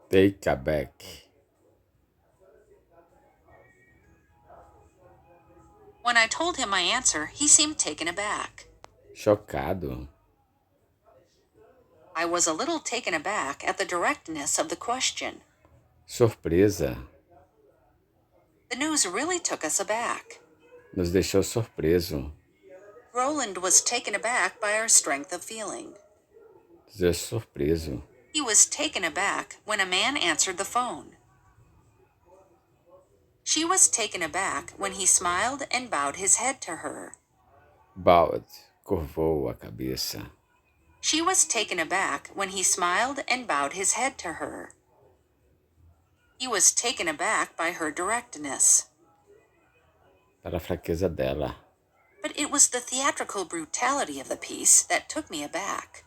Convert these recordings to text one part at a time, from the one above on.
Take aback. When I told him my answer, he seemed taken aback. Chocado. I was a little taken aback at the directness of the question. Surpresa. The news really took us aback. Nos deixou surpreso. Roland was taken aback by our strength of feeling. Nos deixou surpreso. He was taken aback when a man answered the phone. She was taken aback when he smiled and bowed his head to her. Bowed. Curvou a cabeça. She was taken aback when he smiled and bowed his head to her. He was taken aback by her directness. Para a fraqueza dela. But it was the theatrical brutality of the piece that took me aback.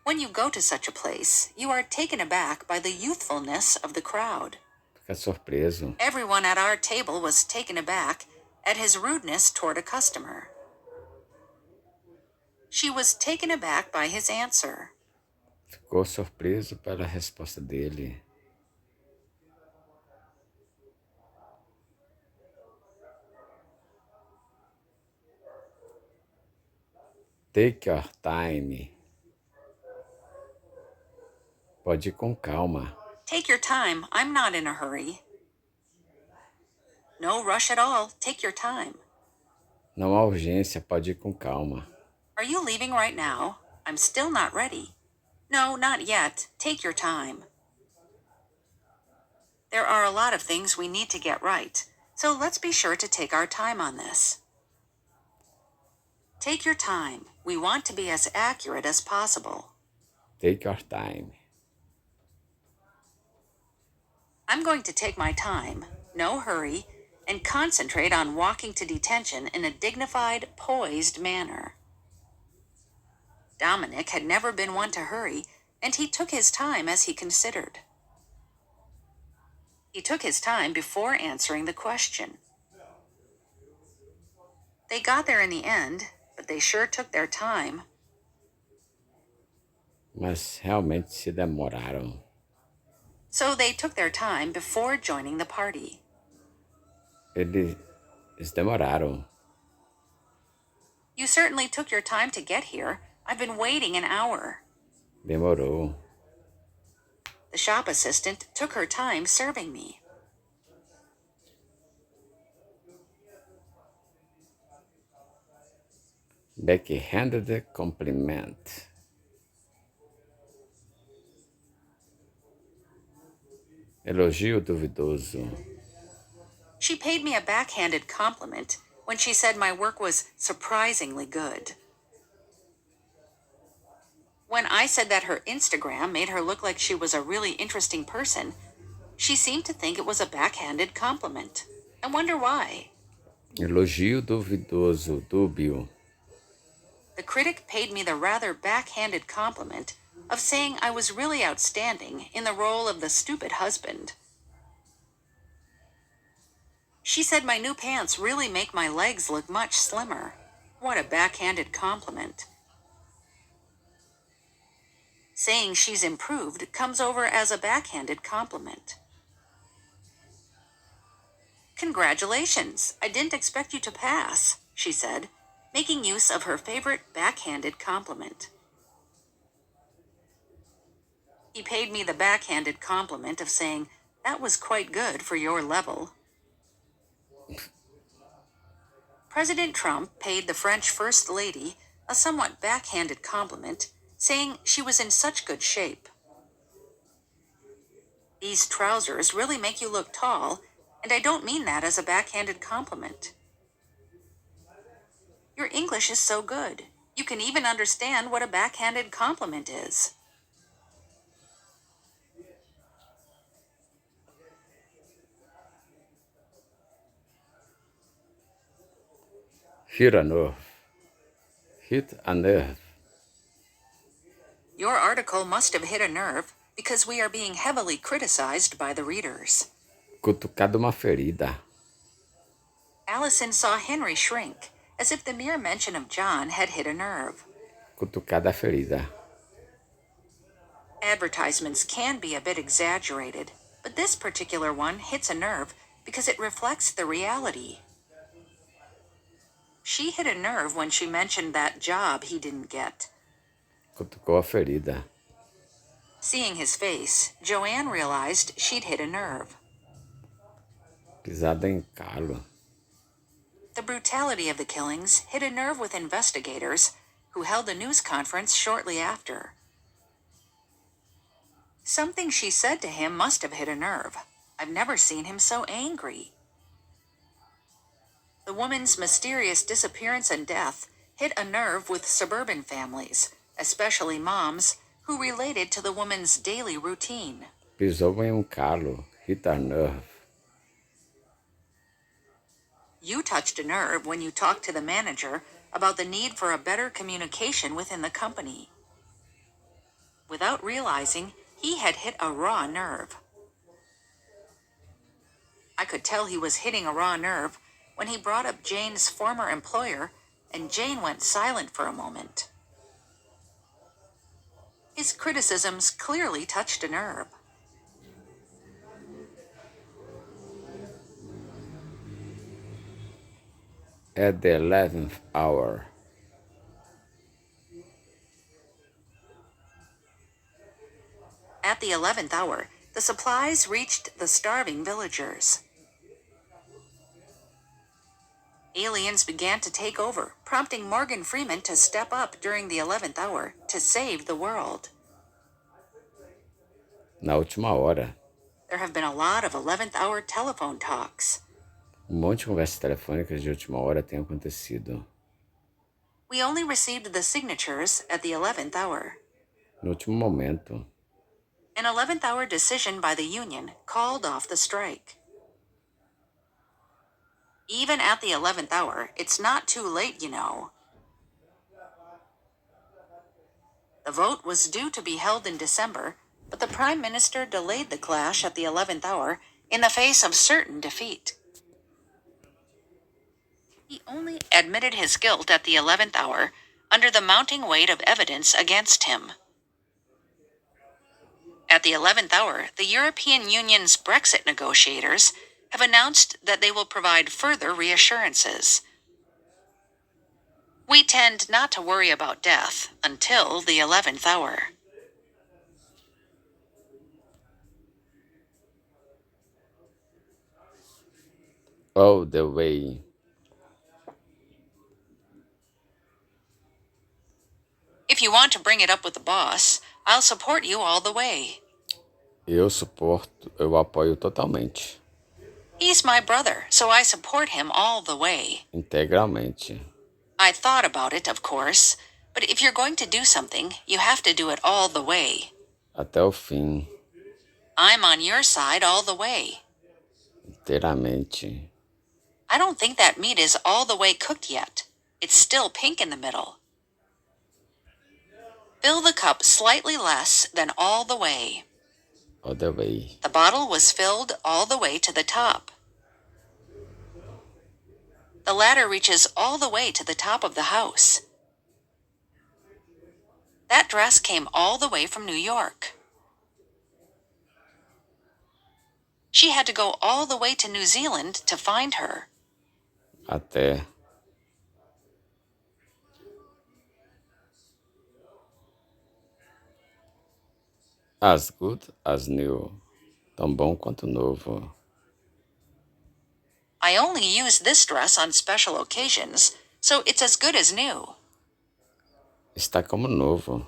When you go to such a place, you are taken aback by the youthfulness of the crowd. Fica surpreso. Everyone at our table was taken aback at his rudeness toward a customer. She was taken aback by his answer. Ficou surpreso pela resposta dele. Take your time. Pode ir com calma. Take your time, I'm not in a hurry. No rush at all, take your time. Não há urgência, pode ir com calma. Are you leaving right now? I'm still not ready. No, not yet, take your time. There are a lot of things we need to get right, so let's be sure to take our time on this. Take your time. We want to be as accurate as possible. Take your time. I'm going to take my time, no hurry, and concentrate on walking to detention in a dignified, poised manner. Dominic had never been one to hurry, and he took his time as he considered. He took his time before answering the question. They got there in the end, but they sure took their time. Mas realmente se demoraram. So they took their time before joining the party. Eles demoraram. You certainly took your time to get here. I've been waiting an hour. Demorou. The shop assistant took her time serving me. Backhanded compliment. Elogio duvidoso. She paid me a backhanded compliment when she said my work was surprisingly good. When I said that her Instagram made her look like she was a really interesting person, she seemed to think it was a backhanded compliment. I wonder why. Elogio duvidoso, dúbio. The critic paid me the rather backhanded compliment of saying I was really outstanding in the role of the stupid husband. She said my new pants really make my legs look much slimmer. What a backhanded compliment. Saying she's improved comes over as a backhanded compliment. Congratulations, I didn't expect you to pass, she said, making use of her favorite backhanded compliment. He paid me the backhanded compliment of saying, that was quite good for your level. President Trump paid the French First Lady a somewhat backhanded compliment, saying she was in such good shape. These trousers really make you look tall, and I don't mean that as a backhanded compliment. Your English is so good. You can even understand what a backhanded compliment is. Hit a nerve. Hit a nerve. Your article must have hit a nerve because we are being heavily criticized by the readers. Cutucado uma ferida. Allison saw Henry shrink, as if the mere mention of John had hit a nerve. Cutucada a ferida. Advertisements can be a bit exaggerated, but this particular one hits a nerve because it reflects the reality. She hit a nerve when she mentioned that job he didn't get. Cutucou a ferida. Seeing his face, Joanne realized she'd hit a nerve. Pisada em calo. The brutality of the killings hit a nerve with investigators who held a news conference shortly after. Something she said to him must have hit a nerve. I've never seen him so angry. The woman's mysterious disappearance and death hit a nerve with suburban families, especially moms, who related to the woman's daily routine. Pisou em calo. Hit a nerve. You touched a nerve when you talked to the manager about the need for a better communication within the company. Without realizing, he had hit a raw nerve. I could tell he was hitting a raw nerve when he brought up Jane's former employer, and Jane went silent for a moment. His criticisms clearly touched a nerve. At the 11th hour. At the 11th hour, the supplies reached the starving villagers. Aliens began to take over, prompting Morgan Freeman to step up during the 11th hour to save the world. Na última hora. There have been a lot of 11th hour telephone talks. Monte de conversas telefônicas de última hora tem acontecido. We only received the signatures at the 11th hour. No último momento. An 11th hour decision by the union called off the strike. Even at the 11th hour, it's not too late, you know. The vote was due to be held in December, but the Prime Minister delayed the clash at the 11th hour in the face of certain defeat. He only admitted his guilt at the 11th hour under the mounting weight of evidence against him. At the 11th hour, the European Union's Brexit negotiators have announced that they will provide further reassurances. We tend not to worry about death until the 11th hour. All the way. If you want to bring it up with the boss, I'll support you all the way. Eu apoio totalmente. He's my brother, so I support him all the way. Integralmente. I thought about it, of course, but if you're going to do something, you have to do it all the way. Até o fim. I'm on your side all the way. Inteiramente. I don't think that meat is all the way cooked yet. It's still pink in the middle. Fill the cup slightly less than all the way. All the way. The bottle was filled all the way to the top. The ladder reaches all the way to the top of the house. That dress came all the way from New York. She had to go all the way to New Zealand to find her. Até. As good as new. Tão bom quanto novo. I only use this dress on special occasions, so it's as good as new. Está como novo.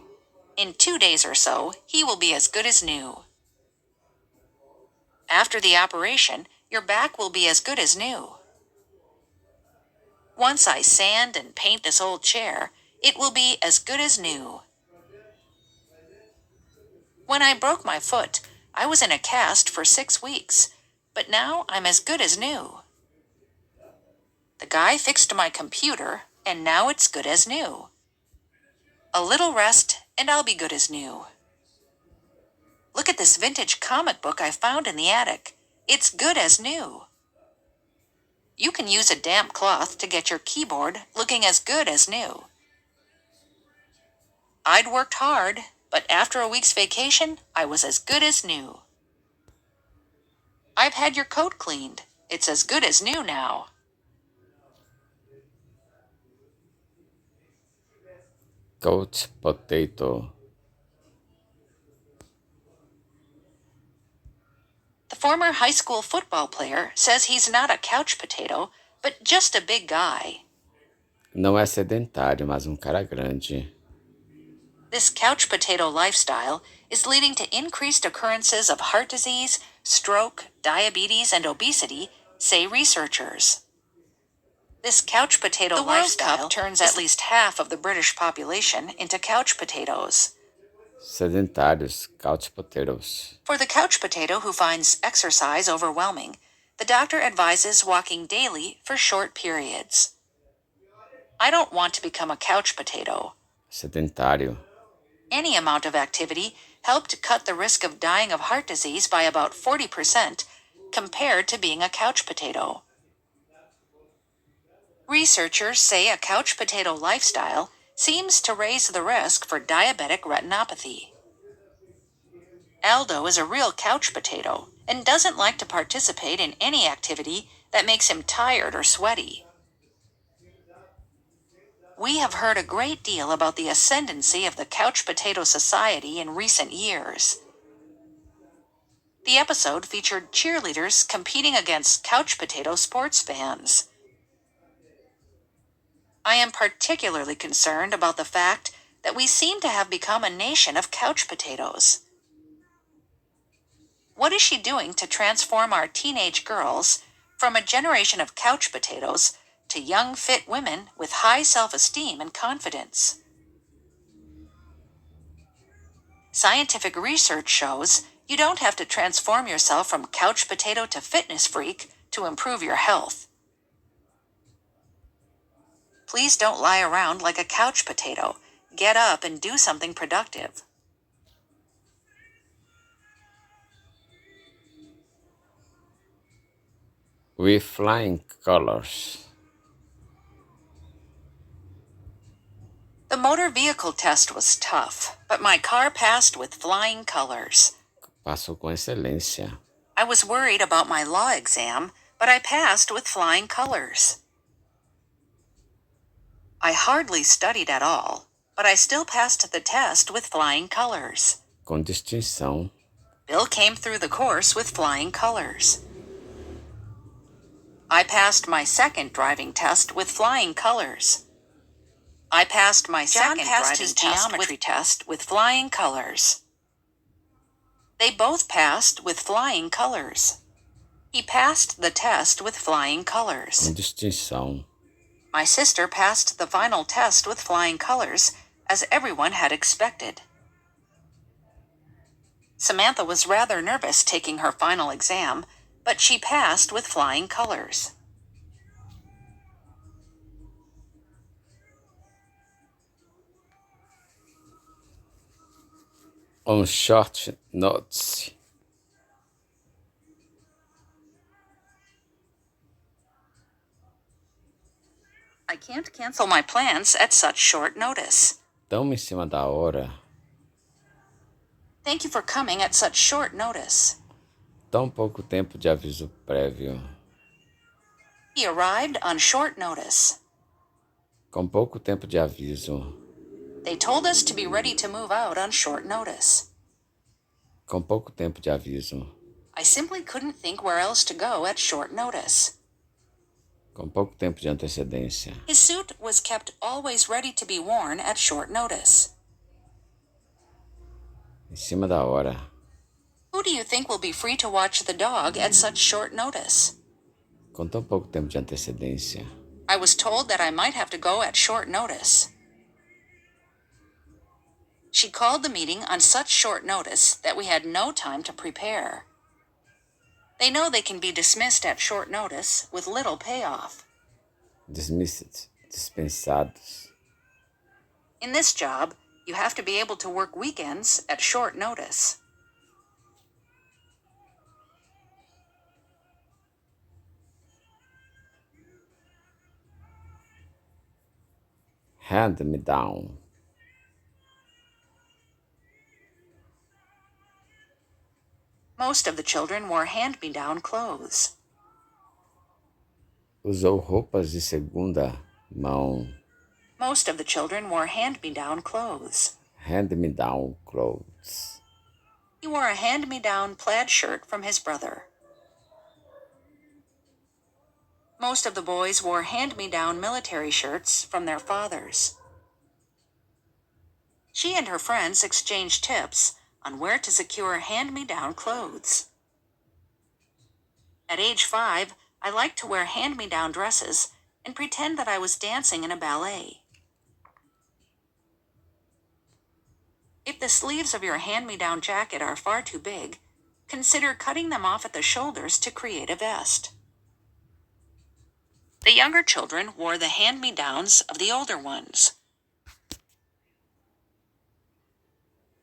In 2 days or so, he will be as good as new. After the operation, your back will be as good as new. Once I sand and paint this old chair, it will be as good as new. When I broke my foot, I was in a cast for 6 weeks, but now I'm as good as new. The guy fixed my computer, and now it's good as new. A little rest, and I'll be good as new. Look at this vintage comic book I found in the attic. It's good as new. You can use a damp cloth to get your keyboard looking as good as new. I'd worked hard, But after a week's vacation, I was as good as new. I've had your coat cleaned. It's as good as new now. Couch potato. The former high school football player says he's not a couch potato, but just a big guy. Não é sedentário, mas um cara grande. This couch potato lifestyle is leading to increased occurrences of heart disease, stroke, diabetes, and obesity, say researchers. This couch potato the lifestyle World Cup turns at least half of the British population into couch potatoes. Sedentários, couch potatoes. For the couch potato who finds exercise overwhelming, the doctor advises walking daily for short periods. I don't want to become a couch potato. Sedentário. Any amount of activity helped cut the risk of dying of heart disease by about 40% compared to being a couch potato. Researchers say a couch potato lifestyle seems to raise the risk for diabetic retinopathy. Aldo is a real couch potato and doesn't like to participate in any activity that makes him tired or sweaty. We have heard a great deal about the ascendancy of the couch potato society in recent years. The episode featured cheerleaders competing against couch potato sports fans. I am particularly concerned about the fact that we seem to have become a nation of couch potatoes. What is she doing to transform our teenage girls from a generation of couch potatoes to young, fit women with high self-esteem and confidence? Scientific research shows you don't have to transform yourself from couch potato to fitness freak to improve your health. Please don't lie around like a couch potato. Get up and do something productive. With flying colors. The motor vehicle test was tough, but my car passed with flying colors. Passou com excelência. I was worried about my law exam, but I passed with flying colors. I hardly studied at all, but I still passed the test with flying colors. Com distinção. Bill came through the course with flying colors. I passed my second driving test with flying colors. I passed my second driving geometry test with flying colors. They both passed with flying colors. He passed the test with flying colors. Com distinção. My sister passed the final test with flying colors, as everyone had expected. Samantha was rather nervous taking her final exam, but she passed with flying colors. On short notes. I can't cancel my plans at such short notice. Tão em cima da hora. Thank you for coming at such short notice. Tão pouco tempo de aviso prévio. He arrived on short notice. Com pouco tempo de aviso. They told us to be ready to move out on short notice. Com pouco tempo de aviso. I simply couldn't think where else to go at short notice. Com pouco tempo de antecedência. His suit was kept always ready to be worn at short notice. Em cima da hora. Who do you think will be free to watch the dog at such short notice? Com tão pouco tempo de antecedência. I was told that I might have to go at short notice. She called the meeting on such short notice that we had no time to prepare. They know they can be dismissed at short notice with little payoff. Dismissed. Dispensados. In this job, you have to be able to work weekends at short notice. Hand me down. Most of the children wore hand-me-down clothes. Usou roupas de segunda mão. Most of the children wore hand-me-down clothes. Hand-me-down clothes. He wore a hand-me-down plaid shirt from his brother. Most of the boys wore hand-me-down military shirts from their fathers. She and her friends exchanged tips on where to secure hand-me-down clothes. At age 5, I liked to wear hand-me-down dresses and pretend that I was dancing in a ballet. If the sleeves of your hand-me-down jacket are far too big, consider cutting them off at the shoulders to create a vest. The younger children wore the hand-me-downs of the older ones.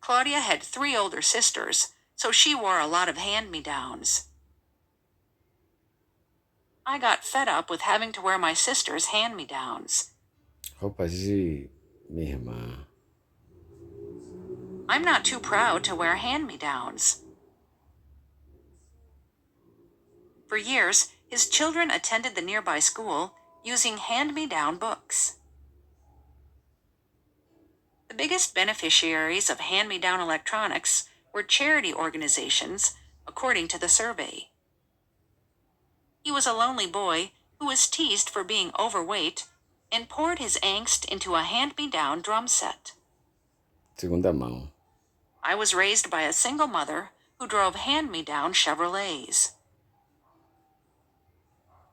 Claudia had 3 older sisters, so she wore a lot of hand-me-downs. I got fed up with having to wear my sister's hand-me-downs. Roupas de minha irmã. I'm not too proud to wear hand-me-downs. For years, his children attended the nearby school using hand-me-down books. The biggest beneficiaries of hand-me-down electronics were charity organizations, according to the survey. He was a lonely boy who was teased for being overweight and poured his angst into a hand-me-down drum set. Segunda mão. I was raised by a single mother who drove hand-me-down Chevrolets.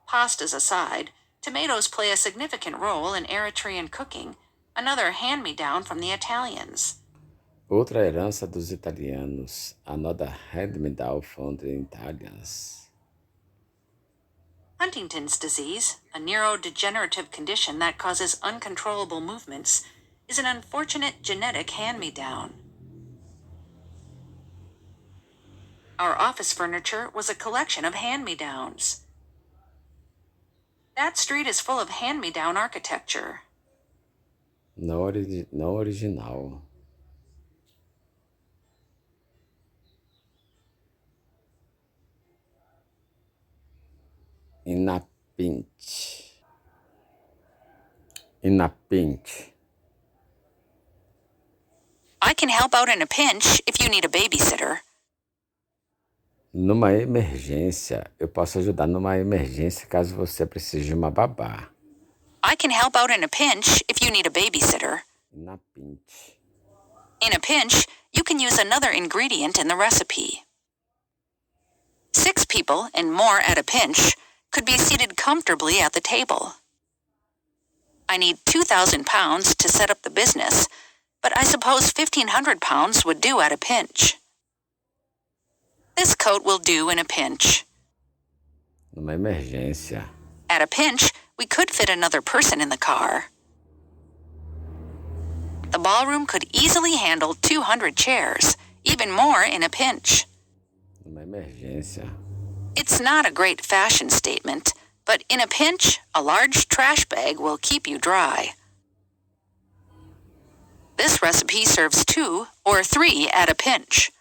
Pastas aside, tomatoes play a significant role in Eritrean cooking, another hand-me-down from the Italians. Outra herança dos italianos. Another hand-me-down from the Italians. Huntington's disease, a neurodegenerative condition that causes uncontrollable movements, is an unfortunate genetic hand-me-down. Our office furniture was a collection of hand-me-downs. That street is full of hand-me-down architecture. No original. Inapinte. Inapinte. I can help out in a pinch if you need a babysitter. Numa emergência, eu posso ajudar numa emergência caso você precise de uma babá. I can help out in a pinch if you need a babysitter. Inapinte. In a pinch, you can use another ingredient in the recipe. 6 people and more at a pinch could be seated comfortably at the table. I need 2,000 pounds to set up the business, but I suppose 1,500 pounds would do at a pinch. This coat will do in a pinch. Numa emergência. At a pinch, we could fit another person in the car. The ballroom could easily handle 200 chairs, even more in a pinch. Numa emergência. It's not a great fashion statement, but in a pinch, a large trash bag will keep you dry. This recipe serves 2 or 3 at a pinch.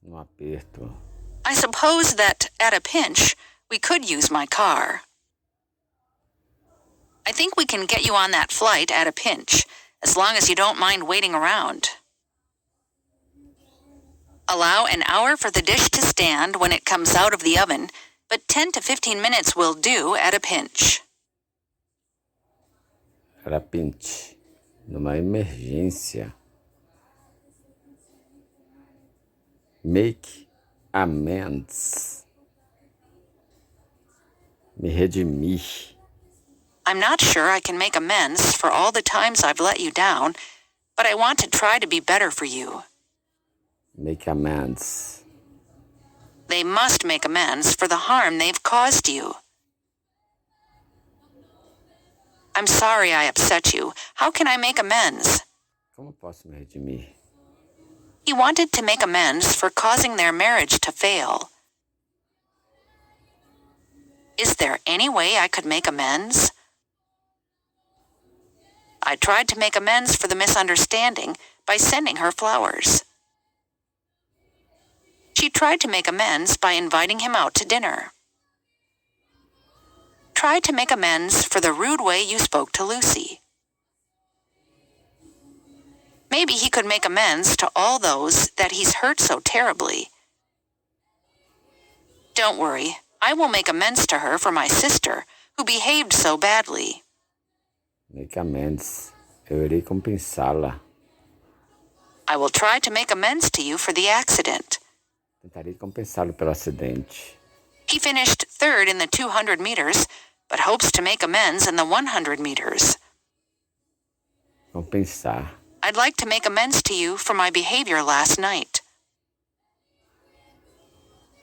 Num aperto. I suppose that at a pinch, we could use my car. I think we can get you on that flight at a pinch, as long as you don't mind waiting around. Allow an hour for the dish to stand when it comes out of the oven, but 10 to 15 minutes will do at a pinch. Rapinte. Numa emergência. Make amends. Me redimir. I'm not sure I can make amends for all the times I've let you down, but I want to try to be better for you. Make amends. They must make amends for the harm they've caused you. I'm sorry I upset you. How can I make amends? Como posso me redimir? He wanted to make amends for causing their marriage to fail. Is there any way I could make amends? I tried to make amends for the misunderstanding by sending her flowers. She tried to make amends by inviting him out to dinner. Try to make amends for the rude way you spoke to Lucy. Maybe he could make amends to all those that he's hurt so terribly. Don't worry, I will make amends to her for my sister, who behaved so badly. Make amends. Eu irei compensá-la. I will try to make amends to you for the accident. Tentarei compensá-lo pelo acidente. He finished third in the 200 meters, but hopes to make amends in the 100 meters. Compensar. I'd like to make amends to you for my behavior last night.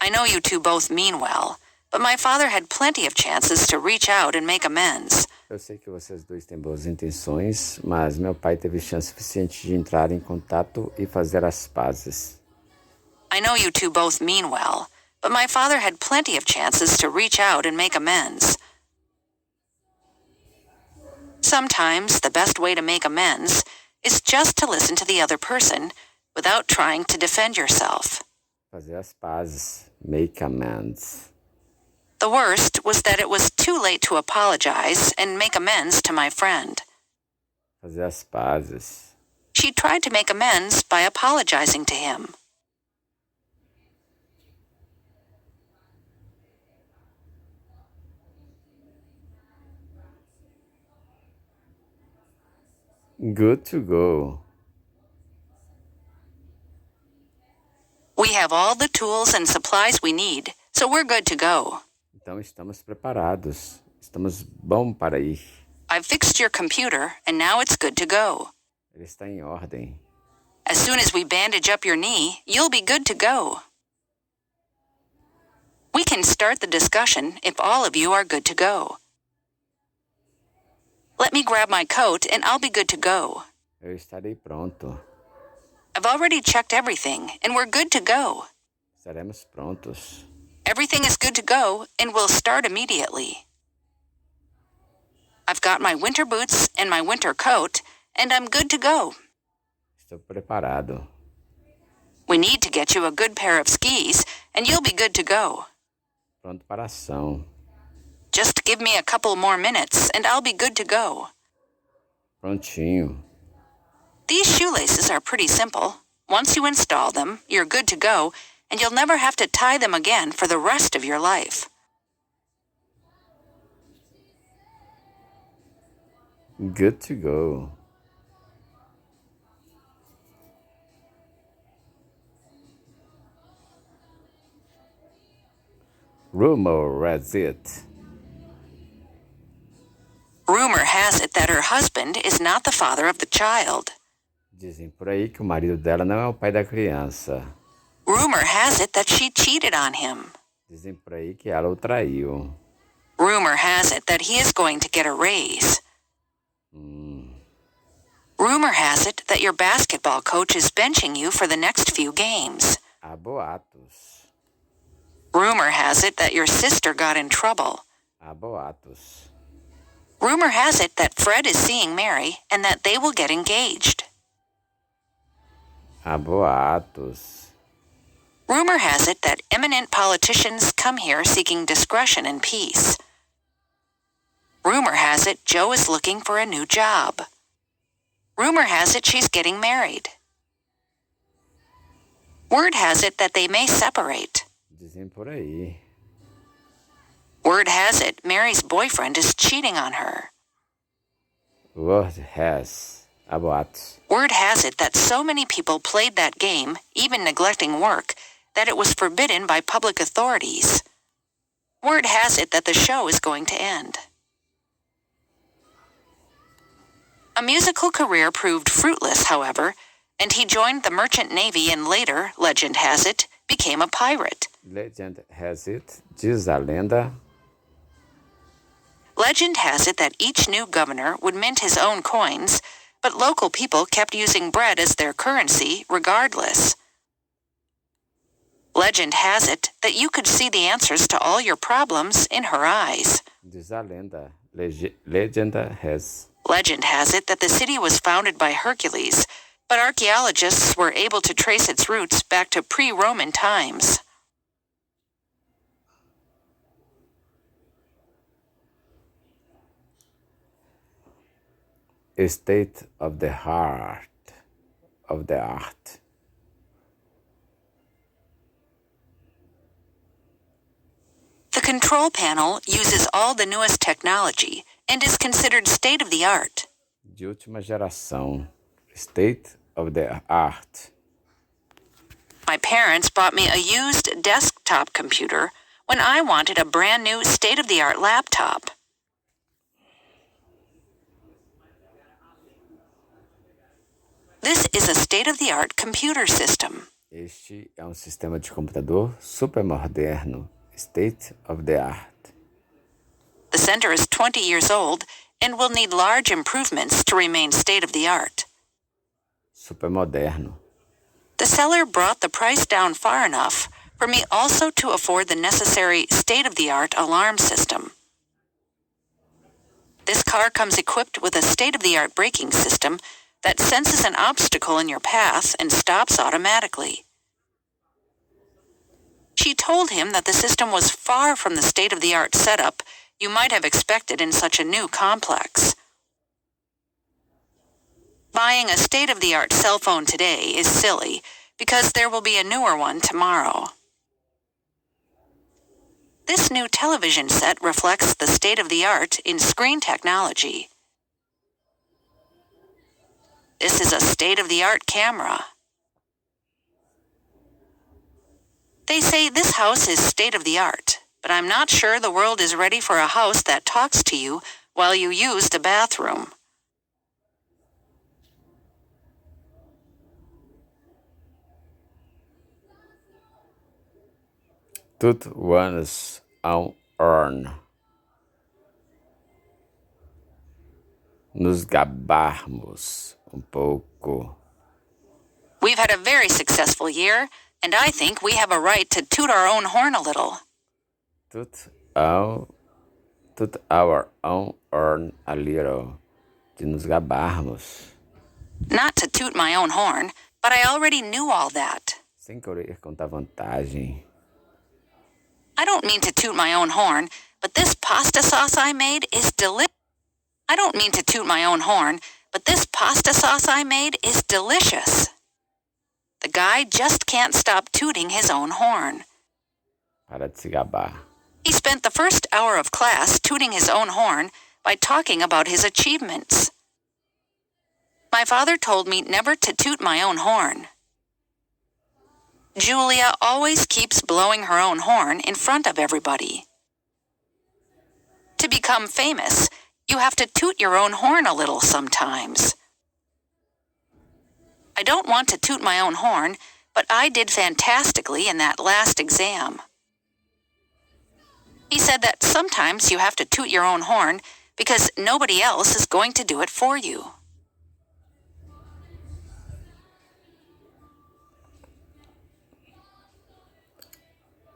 I know you two both mean well, but my father had plenty of chances to reach out and make amends. Eu sei que vocês dois têm boas intenções, mas meu pai teve chance suficiente de entrar em contato e fazer as pazes. I know you two both mean well, but my father had plenty of chances to reach out and make amends. Sometimes the best way to make amends is just to listen to the other person without trying to defend yourself. Fazer as pazes. Make amends. The worst was that it was too late to apologize and make amends to my friend. Fazer as pazes. She tried to make amends by apologizing to him. Good to go. We have all the tools and supplies we need, so we're good to go. Então estamos preparados. Estamos bom para ir. I've fixed your computer, and now it's good to go. Ele está em ordem. As soon as we bandage up your knee, you'll be good to go. We can start the discussion if all of you are good to go. Let me grab my coat and I'll be good to go. Eu estarei pronto. I've already checked everything and we're good to go. Estaremos prontos. Everything is good to go and we'll start immediately. I've got my winter boots and my winter coat and I'm good to go. Estou preparado. We need to get you a good pair of skis and you'll be good to go. Pronto para a ação. Just give me a couple more minutes and I'll be good to go. Prontinho. These shoelaces are pretty simple. Once you install them, you're good to go, and you'll never have to tie them again for the rest of your life. Good to go. Rumor has it. Rumor has it that her husband is not the father of the child. Dizem por aí que o marido dela não é o pai da criança. Rumor has it that she cheated on him. Dizem por aí que ela o traiu. Rumor has it that he is going to get a raise. Rumor has it that your basketball coach is benching you for the next few games. Há boatos. Rumor has it that your sister got in trouble. Há boatos. Rumor has it that Fred is seeing Mary and that they will get engaged. Há boatos. Rumor has it that eminent politicians come here seeking discretion and peace. Rumor has it Joe is looking for a new job. Rumor has it she's getting married. Word has it that they may separate. Dizem por aí. Word has it Mary's boyfriend is cheating on her. Word has. Há boatos. Word has it that so many people played that game, even neglecting work, that it was forbidden by public authorities. Word has it that the show is going to end. A musical career proved fruitless, however, and he joined the merchant navy and later, legend has it, became a pirate. Legend has it. Diz a lenda. Legend has it that each new governor would mint his own coins, but local people kept using bread as their currency regardless. Legend has it that you could see the answers to all your problems in her eyes. Diz a lenda. Legenda has. Legend has it that the city was founded by Hercules, but archaeologists were able to trace its roots back to pre-Roman times. State of the art. Of the art. The control panel uses all the newest technology and is considered state-of-the-art. De última geração. State of the art. My parents bought me a used desktop computer when I wanted a brand new state-of-the-art laptop. This is a state-of-the-art computer system. Este é sistema de computador super moderno. State of the art. The center is 20 years old and will need large improvements to remain state-of-the-art. Super moderno. The seller brought the price down far enough for me also to afford the necessary state-of-the-art alarm system. This car comes equipped with a state-of-the-art braking system that senses an obstacle in your path and stops automatically. She told him that the system was far from the state-of-the-art setup you might have expected in such a new complex. Buying a state-of-the-art cell phone today is silly because there will be a newer one tomorrow. This new television set reflects the state-of-the-art in screen technology. This is a state-of-the-art camera. They say this house is state-of-the-art, but I'm not sure the world is ready for a house that talks to you while you use the bathroom. Toot one's own horn. Nos gabarmos pouco. We've had a very successful year, and I think we have a right to toot our own horn a little. Toot our own horn a little. De nos gabarmos. Not to toot my own horn, but I already knew all that. Sem querer contar vantagem. I don't mean to toot my own horn, but this pasta sauce I made is delicious. I don't mean to toot my own horn, but this pasta sauce I made is delicious. The guy just can't stop tooting his own horn. Para de se gabar. He spent the first hour of class tooting his own horn by talking about his achievements. My father told me never to toot my own horn. Julia always keeps blowing her own horn in front of everybody. To become famous, you have to toot your own horn a little sometimes. I don't want to toot my own horn, but I did fantastically in that last exam. He said that sometimes you have to toot your own horn because nobody else is going to do it for you.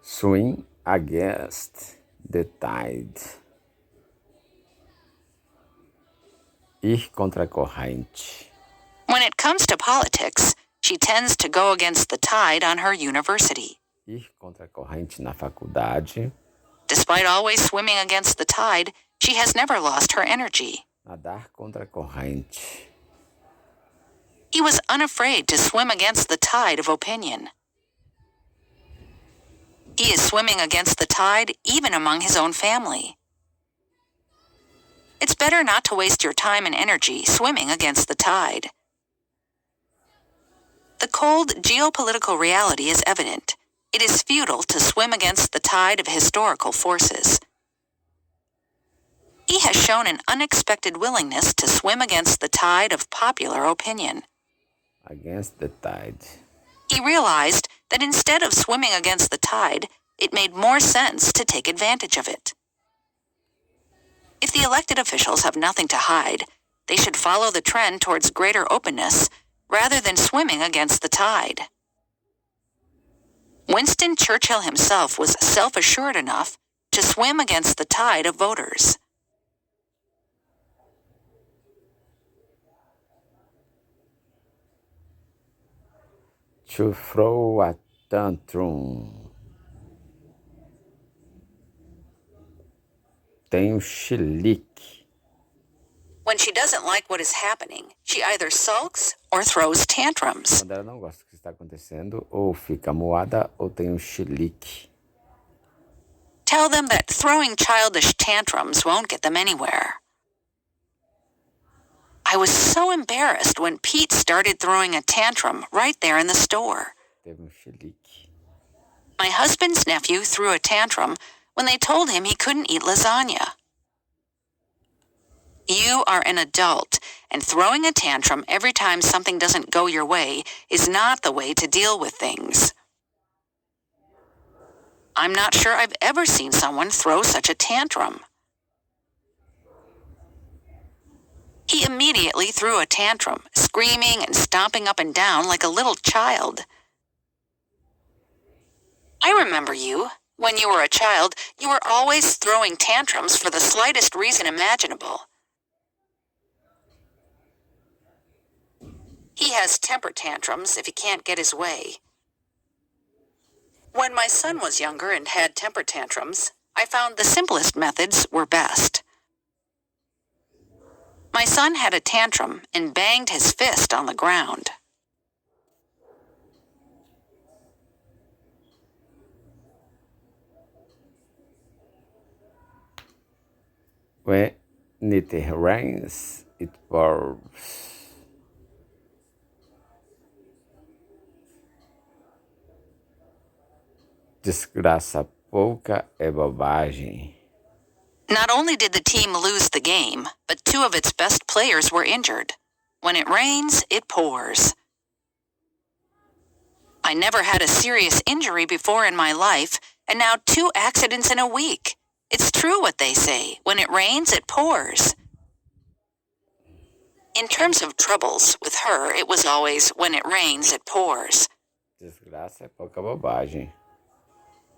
Swing against the tide. Ir contra a corrente. When it comes to politics, she tends to go against the tide on her university. Ir contra a corrente na faculdade. Despite always swimming against the tide, she has never lost her energy. Nadar contra a corrente. He was unafraid to swim against the tide of opinion. He is swimming against the tide even among his own family. It's better not to waste your time and energy swimming against the tide. The cold geopolitical reality is evident. It is futile to swim against the tide of historical forces. He has shown an unexpected willingness to swim against the tide of popular opinion. Against the tide. He realized that instead of swimming against the tide, it made more sense to take advantage of it. If the elected officials have nothing to hide, they should follow the trend towards greater openness rather than swimming against the tide. Winston Churchill himself was self-assured enough to swim against the tide of voters. To throw a tantrum. Tem chilique. When she doesn't like what is happening, she either sulks or throws tantrums. Quando ela não gosta do que está acontecendo, ou fica moada ou tem chilique. Tell them that throwing childish tantrums won't get them anywhere. I was so embarrassed when Pete started throwing a tantrum right there in the store. Teve chilique. My husband's nephew threw a tantrum when they told him he couldn't eat lasagna. You are an adult, and throwing a tantrum every time something doesn't go your way is not the way to deal with things. I'm not sure I've ever seen someone throw such a tantrum. He immediately threw a tantrum, screaming and stomping up and down like a little child. I remember you. When you were a child, you were always throwing tantrums for the slightest reason imaginable. He has temper tantrums if he can't get his way. When my son was younger and had temper tantrums, I found the simplest methods were best. My son had a tantrum and banged his fist on the ground. When it rains, it pours. Desgraça pouca é bobagem. Not only did the team lose the game, but two of its best players were injured. When it rains, it pours. I never had a serious injury before in my life, and now 2 accidents in a week. It's true what they say. When it rains, it pours. In terms of troubles, with her, it was always, when it rains, it pours. Desgraça é pouca bobagem.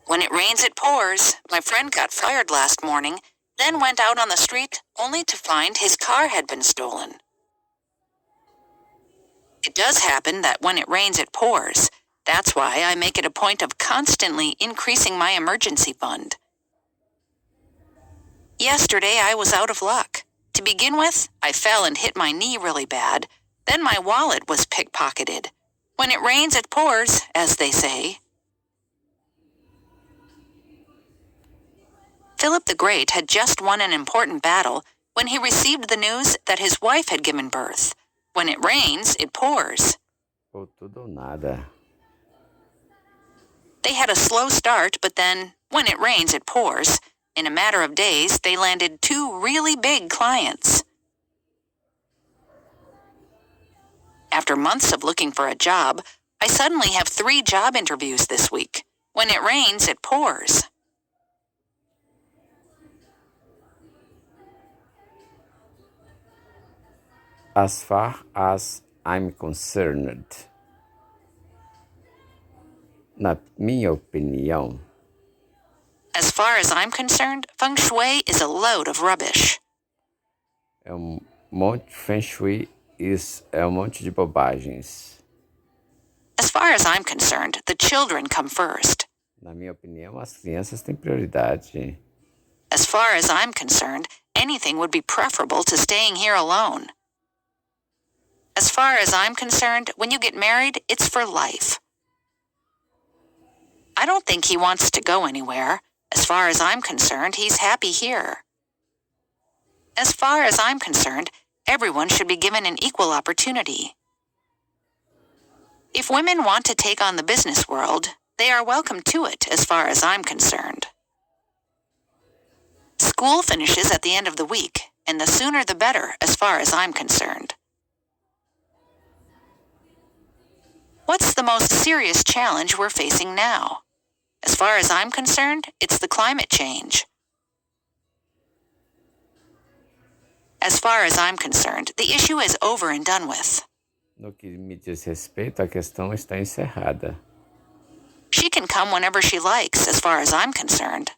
When it rains, it pours. My friend got fired last morning, then went out on the street only to find his car had been stolen. It does happen that when it rains, it pours. That's why I make it a point of constantly increasing my emergency fund. Yesterday, I was out of luck. To begin with, I fell and hit my knee really bad. Then my wallet was pickpocketed. When it rains, it pours, as they say. Philip the Great had just won an important battle when he received the news that his wife had given birth. When it rains, it pours. Ou tudo ou nada. They had a slow start, but then, when it rains, it pours. In a matter of days, they landed 2 really big clients. After months of looking for a job, I suddenly have 3 job interviews this week. When it rains, it pours. As far as I'm concerned, na minha opinião, As far as I'm concerned, feng shui is a load of rubbish. Feng Shui é monte de bobagens. As far as I'm concerned, the children come first. Na minha opinião, as crianças têm prioridade. As far as I'm concerned, anything would be preferable to staying here alone. As far as I'm concerned, when you get married, it's for life. I don't think he wants to go anywhere. As far as I'm concerned, he's happy here. As far as I'm concerned, everyone should be given an equal opportunity. If women want to take on the business world, they are welcome to it, as far as I'm concerned. School finishes at the end of the week, and the sooner the better, as far as I'm concerned. What's the most serious challenge we're facing now? As far as I'm concerned, it's the climate change. As far as I'm concerned, the issue is over and done with. No que me diz respeito, a questão está encerrada. She can come whenever she likes, as far as I'm concerned.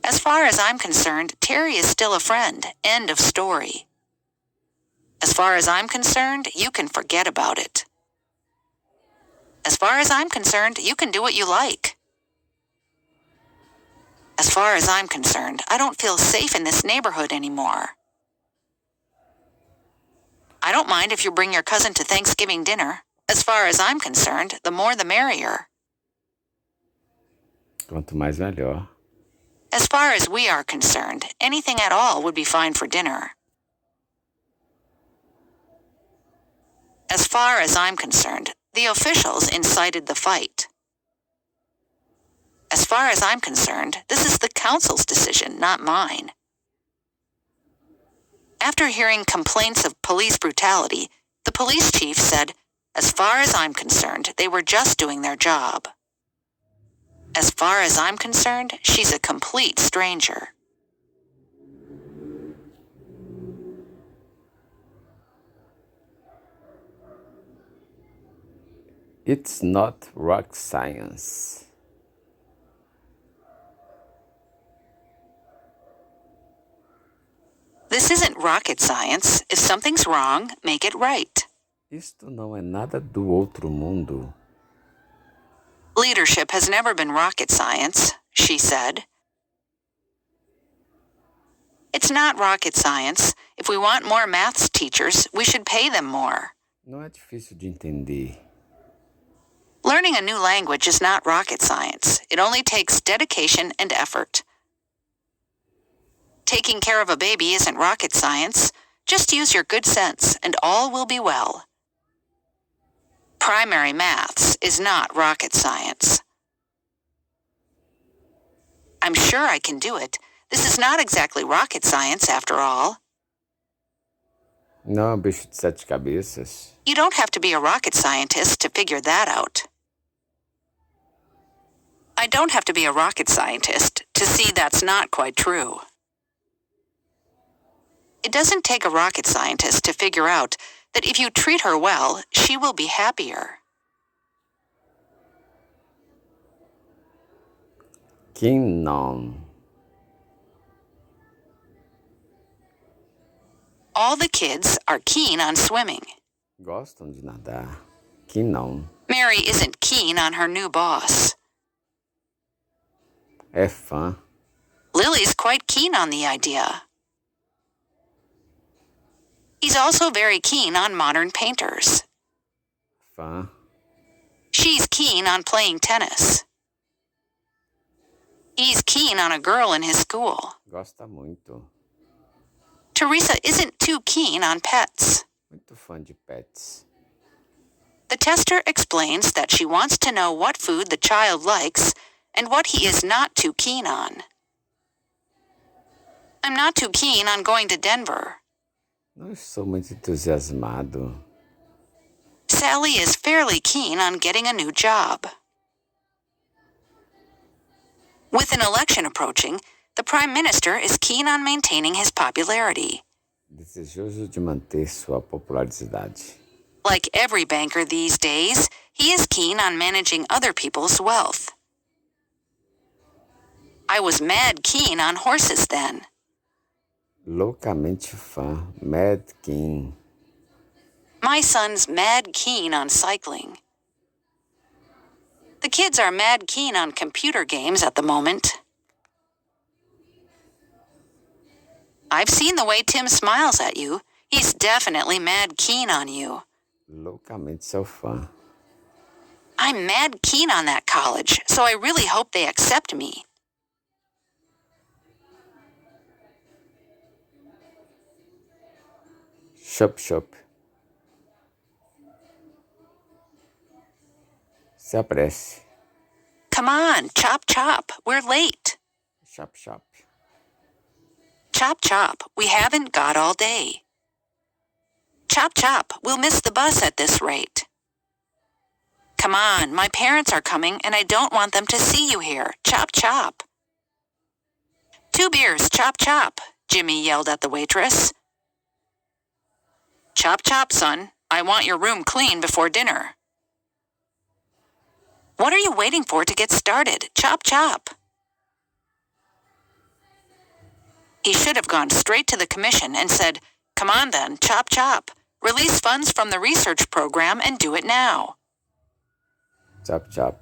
As far as I'm concerned, Terry is still a friend. End of story. As far as I'm concerned, you can forget about it. As far as I'm concerned, you can do what you like. As As far as I'm concerned, I don't feel safe in this neighborhood anymore. I don't mind if you bring your cousin to Thanksgiving dinner. As far as I'm concerned, the more the merrier. Quanto mais melhor. As far as we are concerned, anything at all would be fine for dinner. As far as I'm concerned, the officials incited the fight. As far as I'm concerned, this is the council's decision, not mine. After hearing complaints of police brutality, the police chief said, as far as I'm concerned, they were just doing their job. As far as I'm concerned, she's a complete stranger. It's not rock science. This isn't rocket science. If something's wrong, make it right. Isto não é nada do outro mundo. Leadership has never been rocket science, she said. It's not rocket science. If we want more maths teachers, we should pay them more. Não é difícil de entender. Learning a new language is not rocket science. It only takes dedication and effort. Taking care of a baby isn't rocket science. Just use your good sense and all will be well. Primary maths is not rocket science. I'm sure I can do it. This is not exactly rocket science after all. Não é um bicho de sete cabeças. You don't have to be a rocket scientist to figure that out. I don't have to be a rocket scientist to see that's not quite true. It doesn't take a rocket scientist to figure out that if you treat her well, she will be happier. Quem não? All the kids are keen on swimming. Gostam de nadar. Quem não? Mary isn't keen on her new boss. É fã. Lily's quite keen on the idea. He's also very keen on modern painters. Fã. She's keen on playing tennis. He's keen on a girl in his school. Gosta muito. Teresa isn't too keen on pets. Muito fã de pets. The tester explains that she wants to know what food the child likes and what he is not too keen on. I'm not too keen on going to Denver. Não estou muito entusiasmado. Sally is fairly keen on getting a new job. With an election approaching, the Prime Minister is keen on maintaining his popularity. Desejoso de manter sua popularidade. Like every banker these days, he is keen on managing other people's wealth. I was mad keen on horses then. Loucamente fã. Mad keen. My son's mad keen on cycling. The kids are mad keen on computer games at the moment. I've seen the way Tim smiles at you. He's definitely mad keen on you. Loucamente sou fã. I'm mad keen on that college, so I really hope they accept me. Chup chup. Se apresse. Come on, chop chop, we're late. Chop chop. Chop chop, we haven't got all day. Chop chop, we'll miss the bus at this rate. Come on, my parents are coming and I don't want them to see you here. Chop chop. 2 beers, chop chop, Jimmy yelled at the waitress. Chop chop, son. I want your room clean before dinner. What are you waiting for to get started? Chop chop. He should have gone straight to the commission and said, come on then, chop chop. Release funds from the research program and do it now. Chop chop.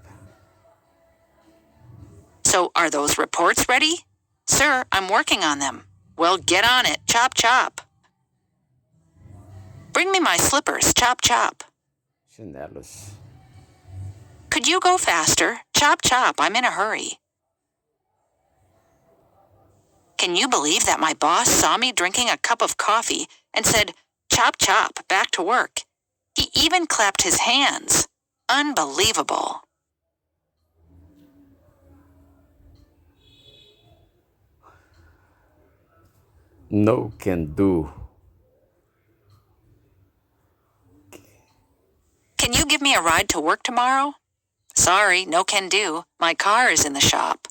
So are those reports ready? Sir, I'm working on them. Well, get on it. Chop, chop. Bring me my slippers. Chop, chop. Chinelos. Could you go faster? Chop, chop. I'm in a hurry. Can you believe that my boss saw me drinking a cup of coffee and said, chop, chop, back to work? He even clapped his hands. Unbelievable. No can do. Can you give me a ride to work tomorrow? Sorry, no can do. My car is in the shop.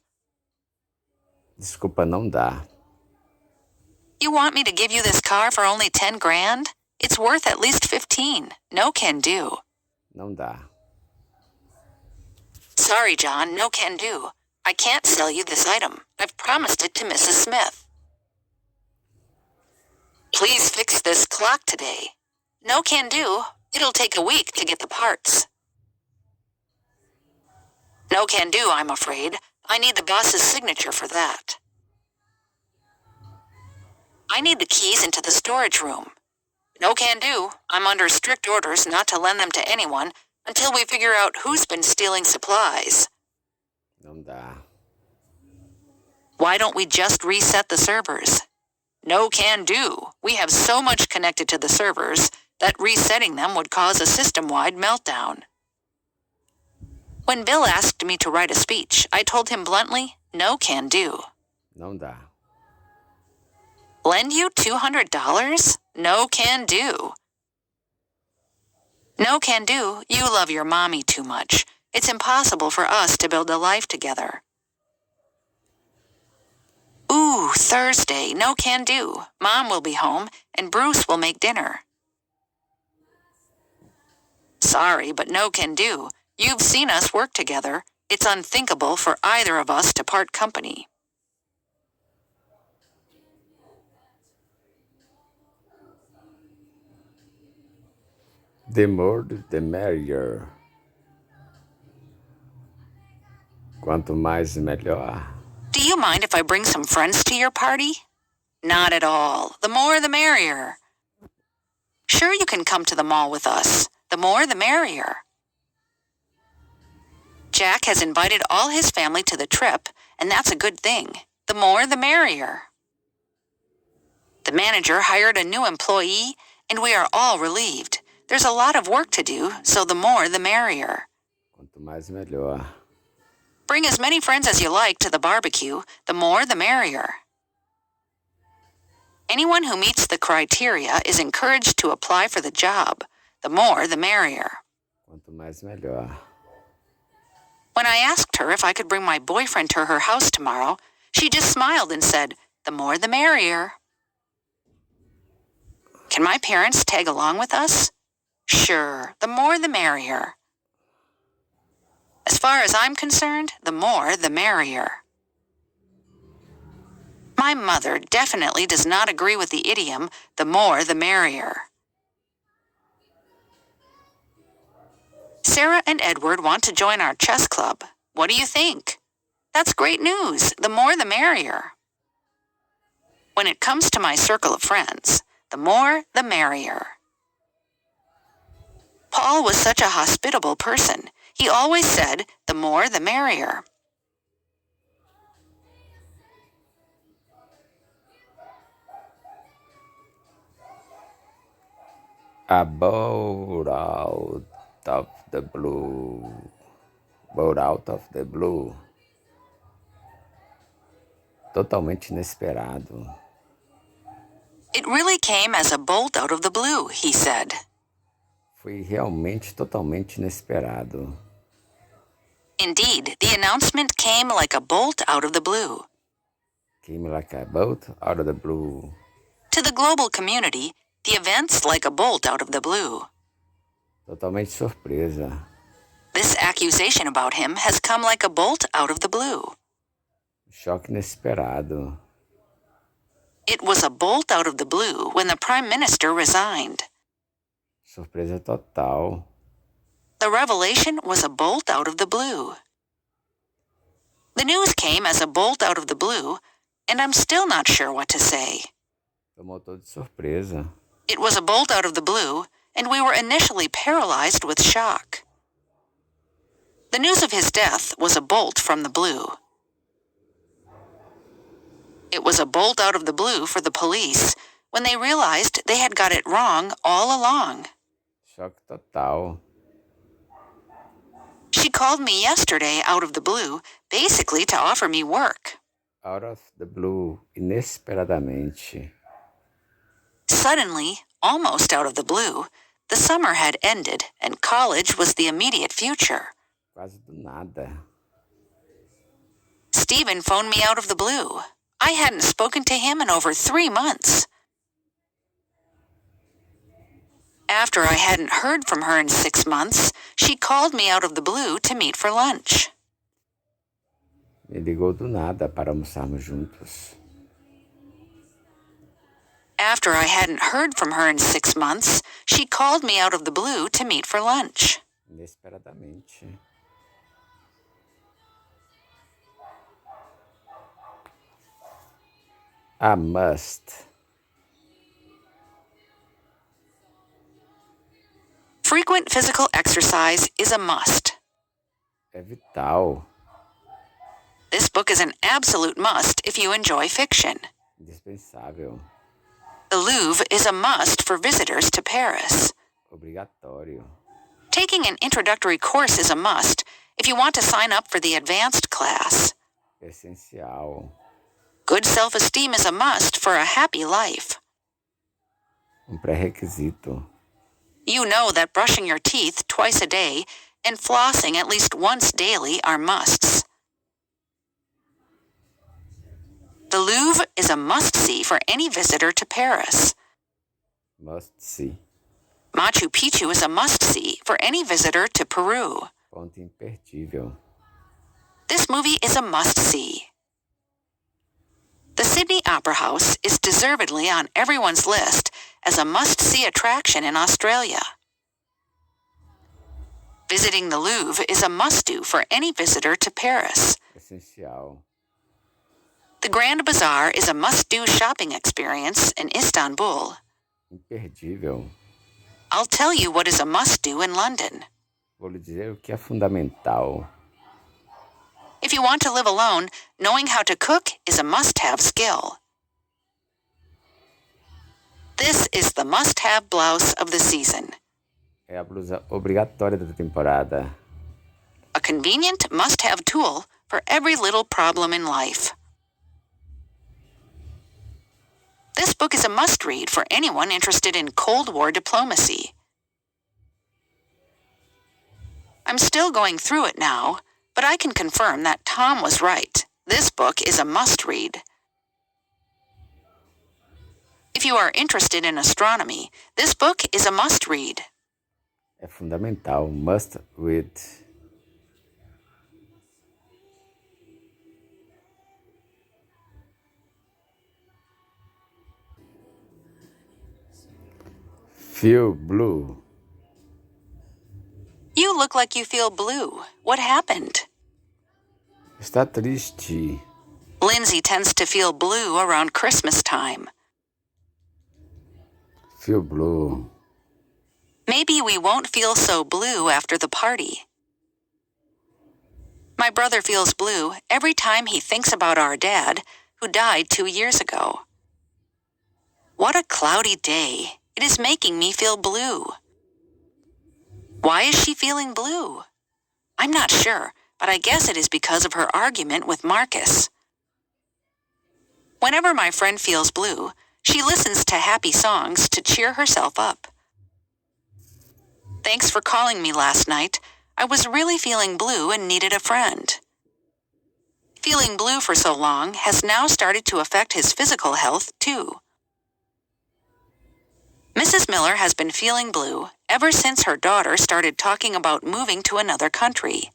Desculpa, não dá. You want me to give you this car for only 10 grand? It's worth at least 15. No can do. Não dá. Sorry, John, no can do. I can't sell you this item. I've promised it to Mrs. Smith. Please fix this clock today. No can do. It'll take a week to get the parts. No can do, I'm afraid. I need the boss's signature for that. I need the keys into the storage room. No can do. I'm under strict orders not to lend them to anyone until we figure out who's been stealing supplies. Não dá. Why don't we just reset the servers? No can do. We have so much connected to the servers that resetting them would cause a system-wide meltdown. When Bill asked me to write a speech, I told him bluntly, no can do. Não dá. Lend you $200? No can do. No can do. You love your mommy too much. It's impossible for us to build a life together. Ooh, Thursday. No can do. Mom will be home and Bruce will make dinner. Sorry, but no can do. You've seen us work together. It's unthinkable for either of us to part company. The more, the merrier. Quanto mais, melhor. Do you mind if I bring some friends to your party? Not at all. The more the merrier. Sure, you can come to the mall with us. The more the merrier. Jack has invited all his family to the trip, and that's a good thing. The more the merrier. The manager hired a new employee, and we are all relieved. There's a lot of work to do, so the more the merrier. Quanto mais, melhor. Bring as many friends as you like to the barbecue. The more the merrier. Anyone who meets the criteria is encouraged to apply for the job. The more the merrier. Quanto mais, melhor. When I asked her if I could bring my boyfriend to her house tomorrow, she just smiled and said, the more the merrier. Can my parents tag along with us? Sure, the more the merrier. As far as I'm concerned, the more the merrier. My mother definitely does not agree with the idiom, the more the merrier. Sarah and Edward want to join our chess club. What do you think? That's great news. The more the merrier. When it comes to my circle of friends, the more the merrier. Paul was such a hospitable person. He always said, the more the merrier. A boat out of the blue. Boat out of the blue. Totalmente inesperado. It really came as a bolt out of the blue, he said. Foi realmente totalmente inesperado. Indeed, the announcement came like a bolt out of the blue. Came like a boat out of the blue. To the global community, the event's like a bolt out of the blue. Totalmente surpresa. This accusation about him has come like a bolt out of the blue. Choque inesperado. It was a bolt out of the blue when the Prime Minister resigned. Surpresa total. The revelation was a bolt out of the blue. The news came as a bolt out of the blue, and I'm still not sure what to say. Tomou todo de surpresa. It was a bolt out of the blue, and we were initially paralyzed with shock. The news of his death was a bolt from the blue. It was a bolt out of the blue for the police when they realized they had got it wrong all along. Choque total. She called me yesterday out of the blue, basically to offer me work. Out of the blue, inesperadamente. Suddenly, almost out of the blue, the summer had ended and college was the immediate future. Quase do nada. Stephen phoned me out of the blue. I hadn't spoken to him in over 3 months. After I hadn't heard from her in 6 months, she called me out of the blue to meet for lunch. Me ligou do nada para almoçarmos juntos. After I hadn't heard from her in 6 months, she called me out of the blue to meet for lunch. Inesperadamente. A must. Frequent physical exercise is a must. É vital. This book is an absolute must if you enjoy fiction. Indispensável. The Louvre is a must for visitors to Paris. Obrigatório. Taking an introductory course is a must if you want to sign up for the advanced class. Essencial. Good self-esteem is a must for a happy life. Pré-requisito. You know that brushing your teeth twice a day and flossing at least once daily are musts. The Louvre is a must-see for any visitor to Paris. Must see. Machu Picchu is a must-see for any visitor to Peru. Ponto imperdível. This movie is a must-see. The Sydney Opera House is deservedly on everyone's list as a must-see attraction in Australia. Visiting the Louvre is a must-do for any visitor to Paris. Essencial. The Grand Bazaar is a must-do shopping experience in Istanbul. Imperdível. I'll tell you what is a must-do in London. Vou lhe dizer o que é fundamental. If you want to live alone, knowing how to cook is a must-have skill. This is the must-have blouse of the season. É a blusa obrigatória da temporada. A convenient must-have tool for every little problem in life. This book is a must-read for anyone interested in Cold War diplomacy. I'm still going through it now, but I can confirm that Tom was right. This book is a must-read. If you are interested in astronomy, this book is a must-read. É fundamental. Must read. Feel blue. You look like you feel blue. What happened? Está triste. Lindsay tends to feel blue around Christmas time. Feel blue. Maybe we won't feel so blue after the party. My brother feels blue every time he thinks about our dad, who died 2 years ago. What a cloudy day. It is making me feel blue. Why is she feeling blue? I'm not sure, but I guess it is because of her argument with Marcus. Whenever my friend feels blue, she listens to happy songs to cheer herself up. Thanks for calling me last night. I was really feeling blue and needed a friend. Feeling blue for so long has now started to affect his physical health, too. Mrs. Miller has been feeling blue ever since her daughter started talking about moving to another country.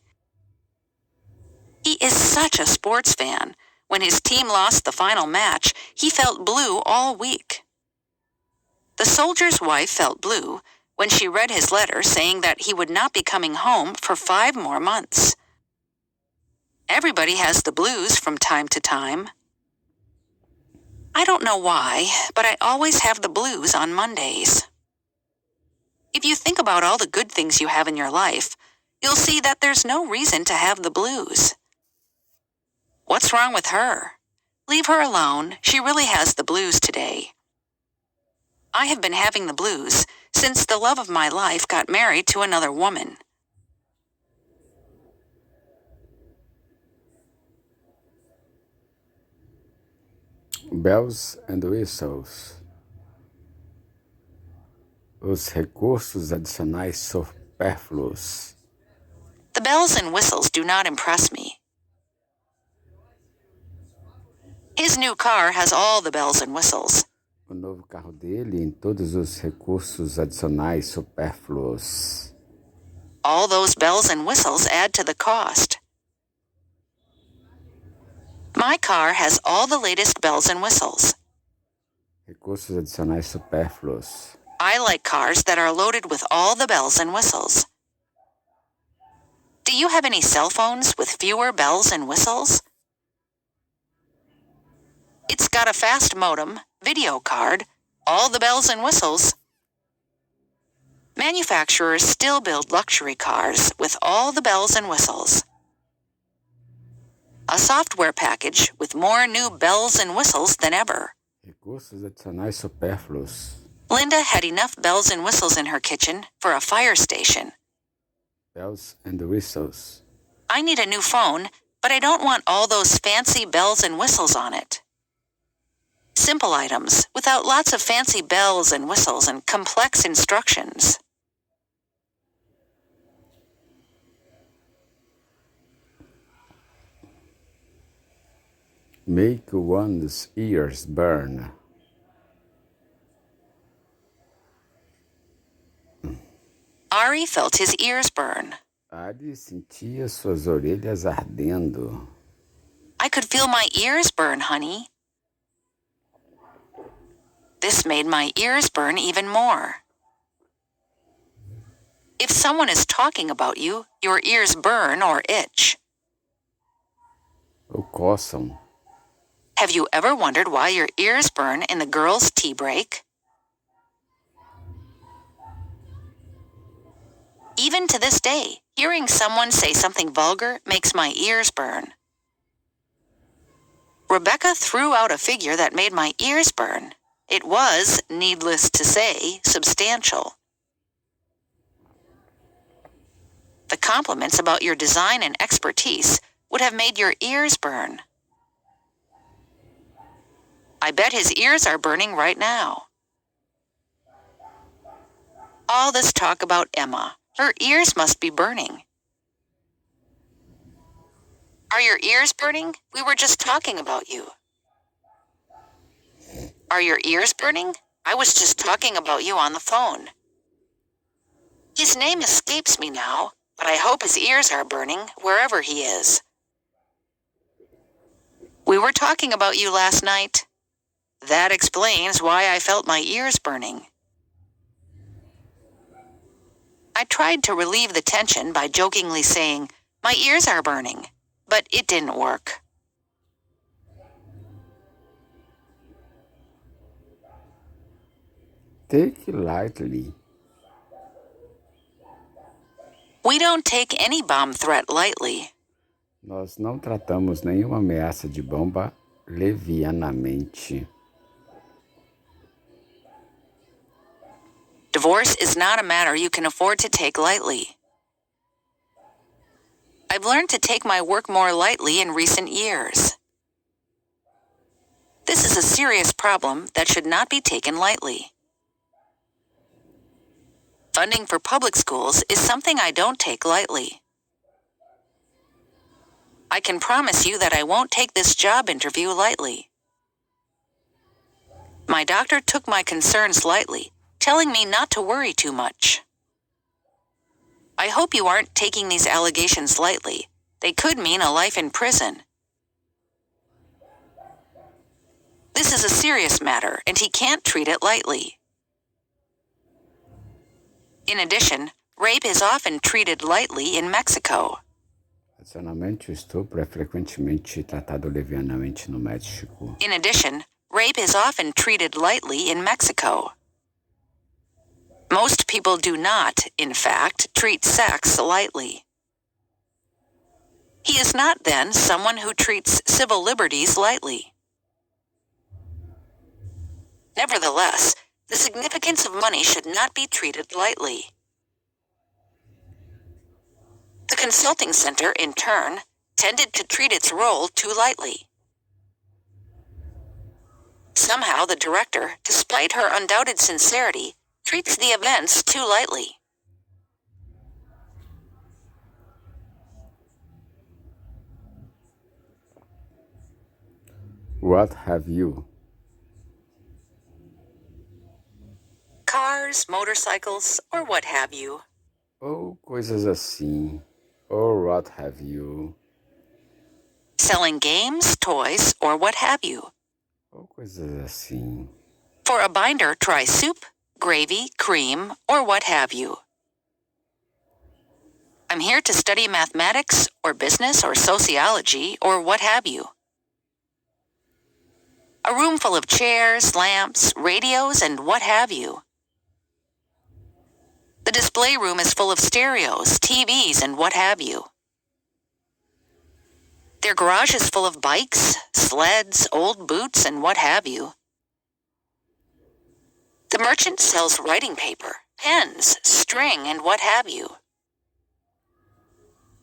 He is such a sports fan. When his team lost the final match, he felt blue all week. The soldier's wife felt blue when she read his letter saying that he would not be coming home for 5 more months. Everybody has the blues from time to time. I don't know why, but I always have the blues on Mondays. If you think about all the good things you have in your life, you'll see that there's no reason to have the blues. What's wrong with her? Leave her alone. She really has the blues today. I have been having the blues since the love of my life got married to another woman. Bells and whistles. Os recursos adicionais supérfluos. The bells and whistles do not impress me. His new car has all the bells and whistles. O novo carro dele em todos os recursos adicionais supérfluos. All those bells and whistles add to the cost. My car has all the latest bells and whistles. Recursos adicionais supérfluos. I like cars that are loaded with all the bells and whistles. Do you have any cell phones with fewer bells and whistles? It's got a fast modem, video card, all the bells and whistles. Manufacturers still build luxury cars with all the bells and whistles. A software package with more new bells and whistles than ever. Recursos adicionais supérfluos. Linda had enough bells and whistles in her kitchen for a fire station. Bells and whistles. I need a new phone, but I don't want all those fancy bells and whistles on it. Simple items without lots of fancy bells and whistles and complex instructions. Make one's ears burn. Ari felt his ears burn. Ari sentia suas orelhas ardendo. I could feel my ears burn, honey. This made my ears burn even more. If someone is talking about you, your ears burn or itch. Ou coçam. Have you ever wondered why your ears burn in the girls' tea break? Even to this day, hearing someone say something vulgar makes my ears burn. Rebecca threw out a figure that made my ears burn. It was, needless to say, substantial. The compliments about your design and expertise would have made your ears burn. I bet his ears are burning right now. All this talk about Emma. Her ears must be burning. Are your ears burning? We were just talking about you. Are your ears burning? I was just talking about you on the phone. His name escapes me now, but I hope his ears are burning wherever he is. We were talking about you last night. That explains why I felt my ears burning. I tried to relieve the tension by jokingly saying, "My ears are burning," but it didn't work. Take lightly. We don't take any bomb threat lightly. Nós não tratamos nenhuma ameaça de bomba levianamente. Divorce is not a matter you can afford to take lightly. I've learned to take my work more lightly in recent years. This is a serious problem that should not be taken lightly. Funding for public schools is something I don't take lightly. I can promise you that I won't take this job interview lightly. My doctor took my concerns lightly, telling me not to worry too much. I hope you aren't taking these allegations lightly. They could mean a life in prison. This is a serious matter, and he can't treat it lightly. In addition, rape is often treated lightly in Mexico. Adicionalmente, o estupro é frequentemente tratado levianamente no México. In addition, rape is often treated lightly in Mexico. Most people do not, in fact, treat sex lightly. He is not, then, someone who treats civil liberties lightly. Nevertheless, the significance of money should not be treated lightly. The consulting center, in turn, tended to treat its role too lightly. Somehow the director, despite her undoubted sincerity, treats the events too lightly. What have you? Cars, motorcycles, or what have you. Ou coisas assim. Or what have you? Selling games, toys, or what have you. Ou coisas assim. For a binder, try soup, gravy, cream, or what have you. I'm here to study mathematics, or business, or sociology, or what have you. A room full of chairs, lamps, radios, and what have you. The display room is full of stereos, TVs, and what have you. Their garage is full of bikes, sleds, old boots, and what have you. The merchant sells writing paper, pens, string, and what have you.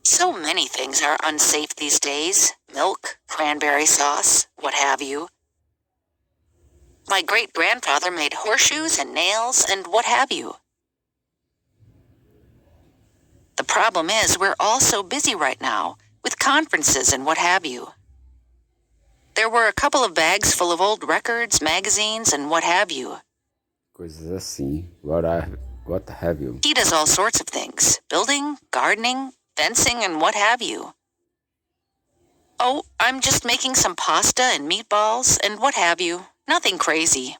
So many things are unsafe these days. Milk, cranberry sauce, what have you. My great-grandfather made horseshoes and nails, and what have you. The problem is we're all so busy right now, with conferences and what have you. There were a couple of bags full of old records, magazines, and what have you. Coisas assim. What have you? He does all sorts of things. Building, gardening, fencing, and what have you. Oh, I'm just making some pasta and meatballs, and what have you. Nothing crazy.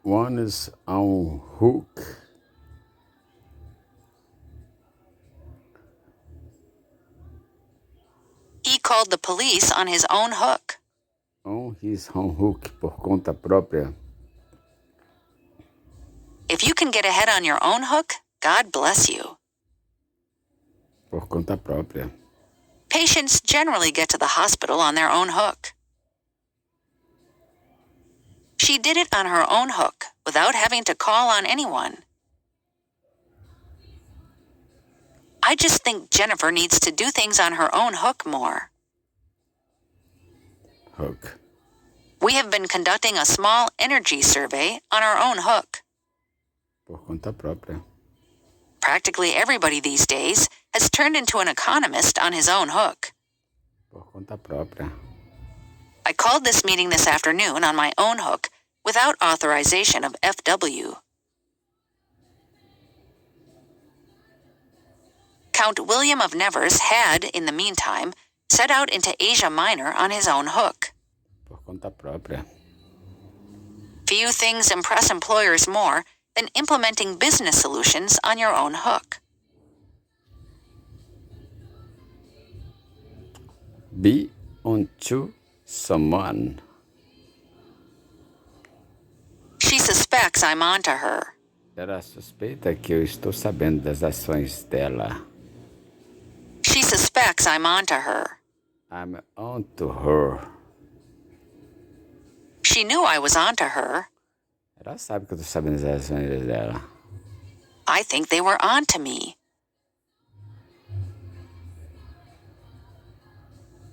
One is on hook. He called the police on his own hook. On his own hook, por conta própria. If you can get ahead on your own hook, God bless you. Por conta própria. Patients generally get to the hospital on their own hook. She did it on her own hook, without having to call on anyone. I just think Jennifer needs to do things on her own hook more. Hook. We have been conducting a small energy survey on our own hook. Por conta própria. Practically everybody these days has turned into an economist on his own hook. Por conta própria. I called this meeting this afternoon on my own hook without authorization of FW. Count William of Nevers had, in the meantime, set out into Asia Minor on his own hook. Por conta própria. Few things impress employers more than implementing business solutions on your own hook. Be unto someone. She suspects I'm onto her. Ela suspeita que eu estou sabendo das ações dela. She suspects I'm onto her. I'm on to her. She knew I was onto her. Ela sabe que eu estou sabendo das ações dela. I think they were onto me.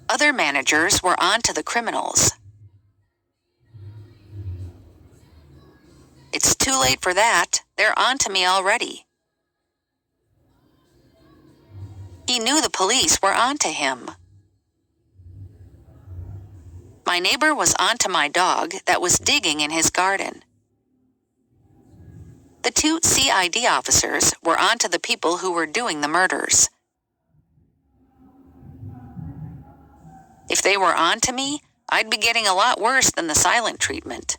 Other managers were onto the criminals. It's too late for that. They're onto me already. He knew the police were onto him. My neighbor was onto my dog that was digging in his garden. The two CID officers were onto the people who were doing the murders. If they were onto me, I'd be getting a lot worse than the silent treatment.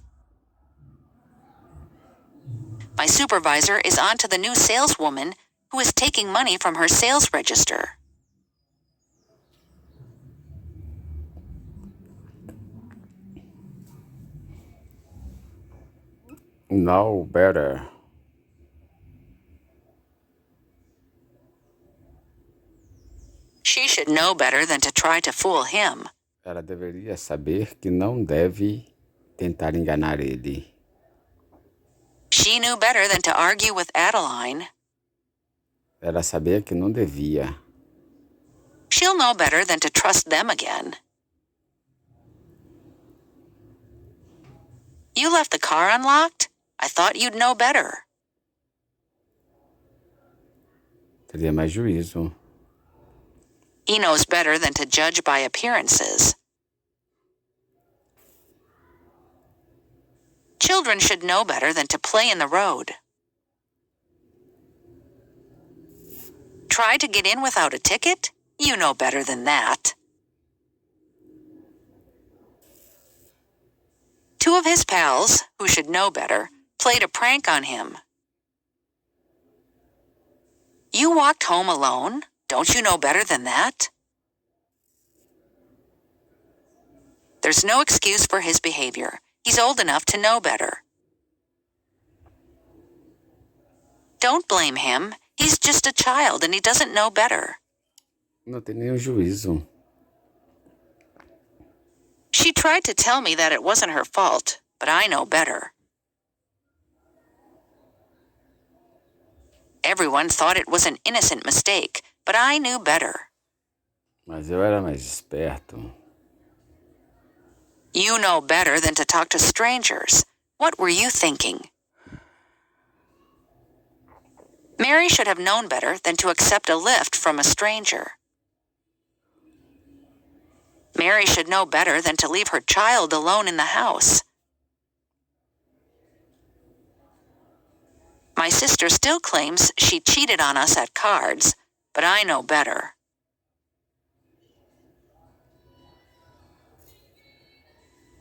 My supervisor is on to the new saleswoman who is taking money from her sales register. Know better. She should know better than to try to fool him. Ela deveria saber que não deve tentar enganar ele. She knew better than to argue with Adeline. Ela sabia que não devia. She'll know better than to trust them again. You left the car unlocked? I thought you'd know better. Teria mais juízo. He knows better than to judge by appearances. Children should know better than to play in the road. Try to get in without a ticket? You know better than that. Two of his pals, who should know better, played a prank on him. You walked home alone? Don't you know better than that? There's no excuse for his behavior. He's old enough to know better. Don't blame him. He's just a child and he doesn't know better. Não tem nenhum juízo. She tried to tell me that it wasn't her fault, but I know better. Everyone thought it was an innocent mistake, but I knew better. Mas eu era mais esperto. You know better than to talk to strangers. What were you thinking? Mary should have known better than to accept a lift from a stranger. Mary should know better than to leave her child alone in the house. My sister still claims she cheated on us at cards, but I know better.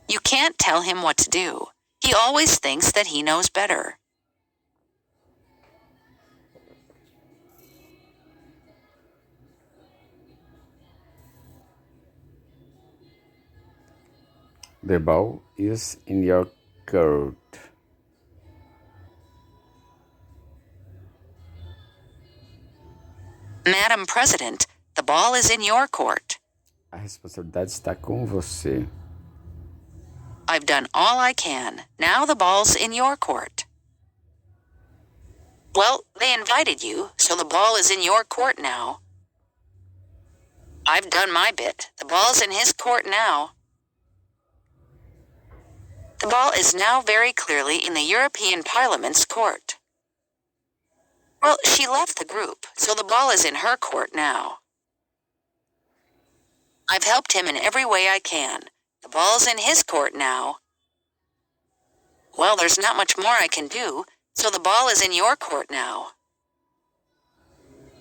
You can't tell him what to do. He always thinks that he knows better. The ball is in your court. Madam President, the ball is in your court. A responsabilidade está com você. I've done all I can. Now the ball's in your court. Well, they invited you, so the ball is in your court now. I've done my bit. The ball's in his court now. The ball is now very clearly in the European Parliament's court. Well, she left the group, so the ball is in her court now. I've helped him in every way I can. The ball's in his court now. Well, there's not much more I can do, so the ball is in your court now.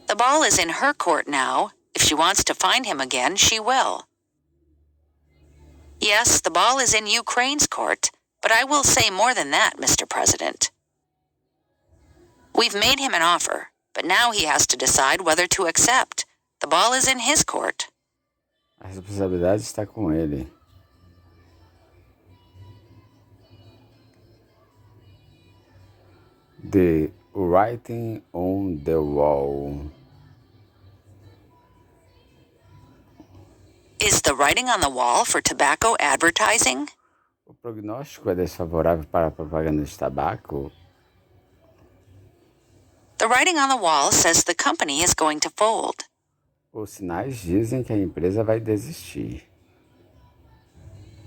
The ball is in her court now. If she wants to find him again, she will. Yes, the ball is in Ukraine's court, but I will say more than that, Mr. President. We've made him an offer, but now he has to decide whether to accept. The ball is in his court. A responsabilidade está com ele. The writing on the wall. Is the writing on the wall for tobacco advertising? O prognóstico é desfavorável para a propaganda de tabaco. The writing on the wall says the company is going to fold. Os sinais dizem que a empresa vai desistir.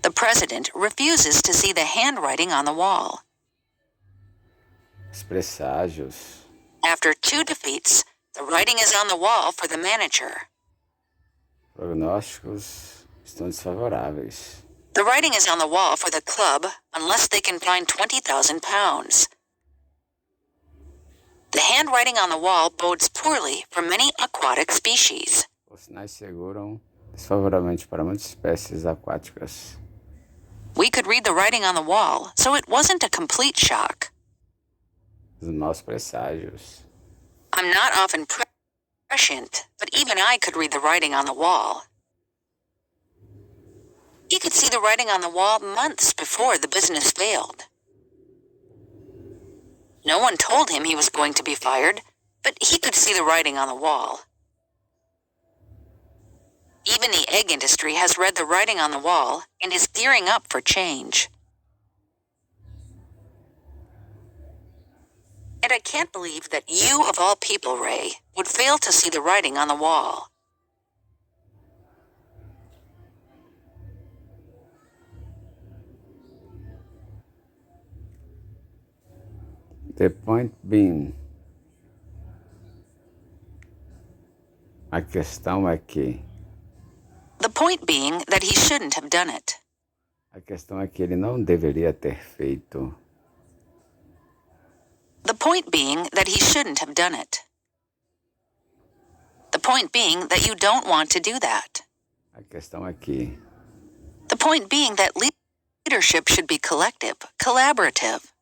The president refuses to see the handwriting on the wall. Os presságios. After 2 defeats, the writing is on the wall for the manager. Prognósticos estão desfavoráveis. The writing is on the wall for the club unless they can find 20,000 pounds. The handwriting on the wall bodes poorly for many aquatic species. Os sinais seguram desfavoravelmente para muitas espécies aquáticas. We could read the writing on the wall, so it wasn't a complete shock. Os maus presságios. I'm not often prescient, but even I could read the writing on the wall. He could see the writing on the wall months before the business failed. No one told him he was going to be fired, but he could see the writing on the wall. Even the egg industry has read the writing on the wall and is gearing up for change. And I can't believe that you, of all people, Ray, would fail to see the writing on the wall. The point being, a questão é que. The point being that he shouldn't have done it. A questão é que ele não deveria ter feito. The point being that he shouldn't have done it. The point being that you don't want to do that. A questão é que. The point being that leadership should be collective, collaborative.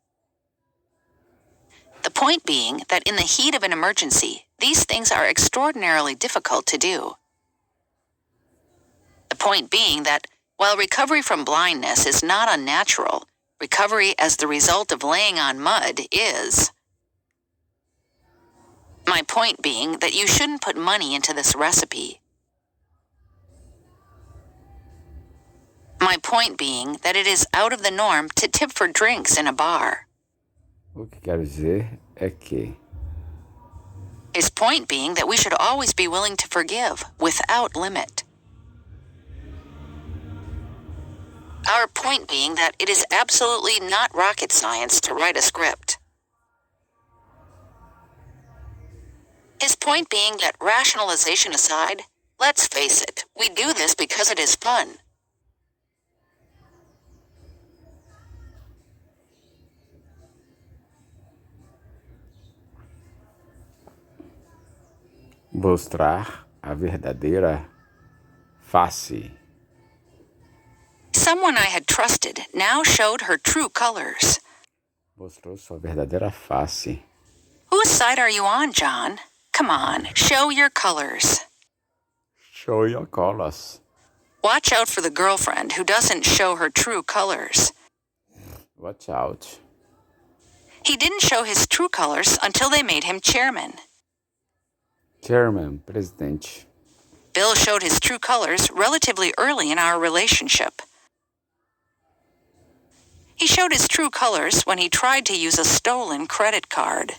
The point being that in the heat of an emergency, these things are extraordinarily difficult to do. The point being that while recovery from blindness is not unnatural, recovery as the result of laying on mud is. My point being that you shouldn't put money into this recipe. My point being that it is out of the norm to tip for drinks in a bar. O que quero dizer é que. His point being that we should always be willing to forgive without limit. Our point being that it is absolutely not rocket science to write a script. His point being that rationalization aside, let's face it, we do this because it is fun. Mostrar a verdadeira face. Someone I had trusted now showed her true colors. Mostrou sua verdadeira face. Whose side are you on, John? Come on, show your colors. Show your colors. Watch out for the girlfriend who doesn't show her true colors. Watch out. He didn't show his true colors until they made him chairman. Chairman, presidente. Bill showed his true colors relatively early in our relationship. He showed his true colors when he tried to use a stolen credit card.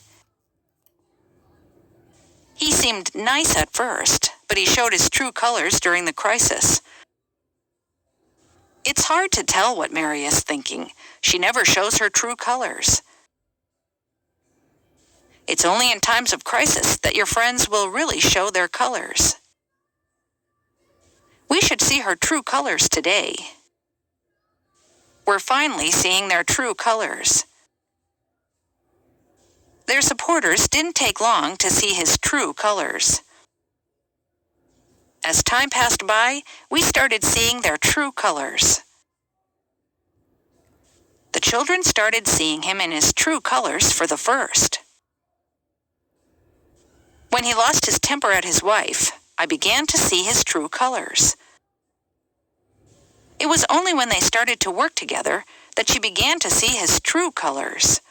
He seemed nice at first, but he showed his true colors during the crisis. It's hard to tell what Mary is thinking. She never shows her true colors. It's only in times of crisis that your friends will really show their colors. We should see her true colors today. We're finally seeing their true colors. Their supporters didn't take long to see his true colors. As time passed by, we started seeing their true colors. The children started seeing him in his true colors for the first. When he lost his temper at his wife, I began to see his true colors. It was only when they started to work together that she began to see his true colors.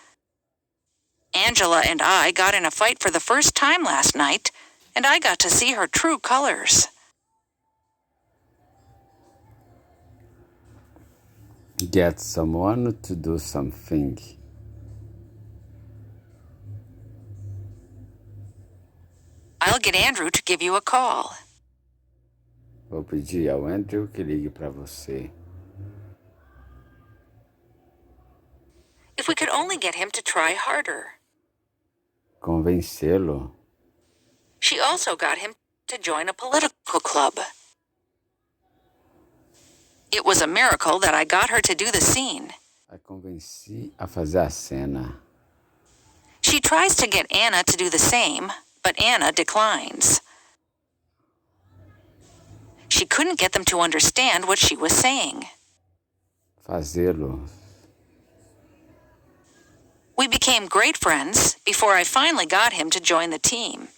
Angela and I got in a fight for the first time last night, and I got to see her true colors. Get someone to do something. I'll get Andrew to give you a call. Vou pedir ao Andrew que ligue para você. If we could only get him to try harder. Convencê-lo. She also got him to join a political club. It was a miracle that I got her to do the scene. A convenci a fazer a cena. She tries to get Anna to do the same, but Anna declines. She couldn't get them to understand what she was saying. Fazê-lo. We became great friends before I finally got him to join the team.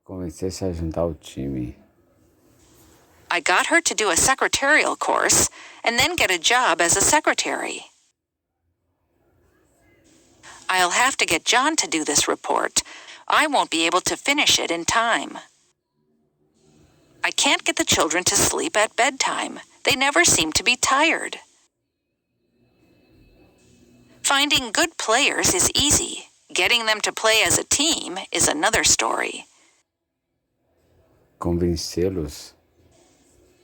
Convencer-se a juntar o time. I got her to do a secretarial course and then get a job as a secretary. I'll have to get John to do this report. I won't be able to finish it in time. I can't get the children to sleep at bedtime. They never seem to be tired. Finding good players is easy. Getting them to play as a team is another story. Convencê-los.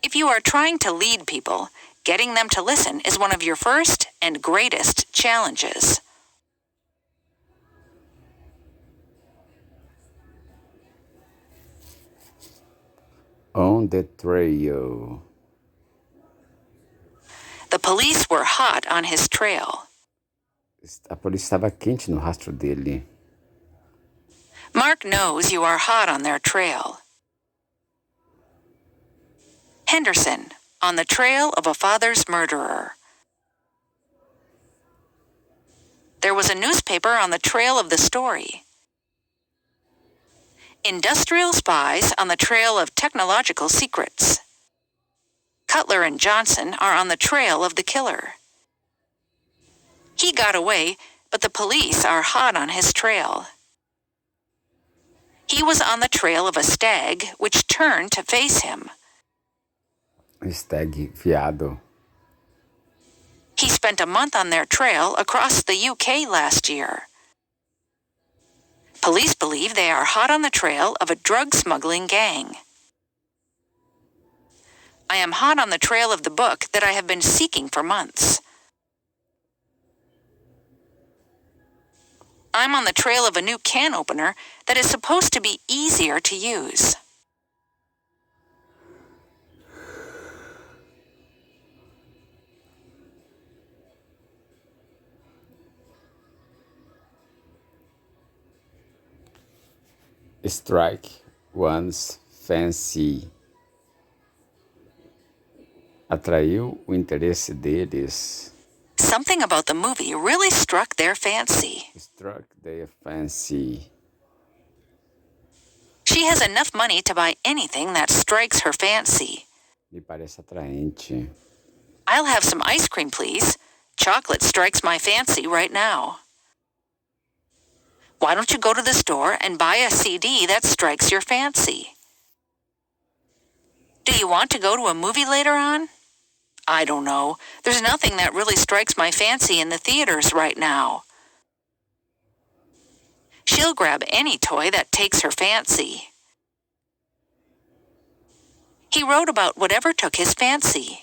If you are trying to lead people, getting them to listen is one of your first and greatest challenges. On the trail. The police were hot on his trail. A polícia estava quente no rastro dele. Mark knows you are hot on their trail. Henderson, on the trail of a father's murderer. There was a newspaper on the trail of the story. Industrial spies on the trail of technological secrets. Cutler and Johnson are on the trail of the killer. He got away, but the police are hot on his trail. He was on the trail of a stag which turned to face him. Stag, viado. He spent a month on their trail across the UK last year. Police believe they are hot on the trail of a drug smuggling gang. I am hot on the trail of the book that I have been seeking for months. I'm on the trail of a new can opener that is supposed to be easier to use. Strike one's fancy. Atraiu o interesse deles. Something about the movie really struck their fancy. Struck their fancy. She has enough money to buy anything that strikes her fancy. Me parece atraente. I'll have some ice cream, please. Chocolate strikes my fancy right now. Why don't you go to the store and buy a CD that strikes your fancy? Do you want to go to a movie later on? I don't know. There's nothing that really strikes my fancy in the theaters right now. She'll grab any toy that takes her fancy. He wrote about whatever took his fancy.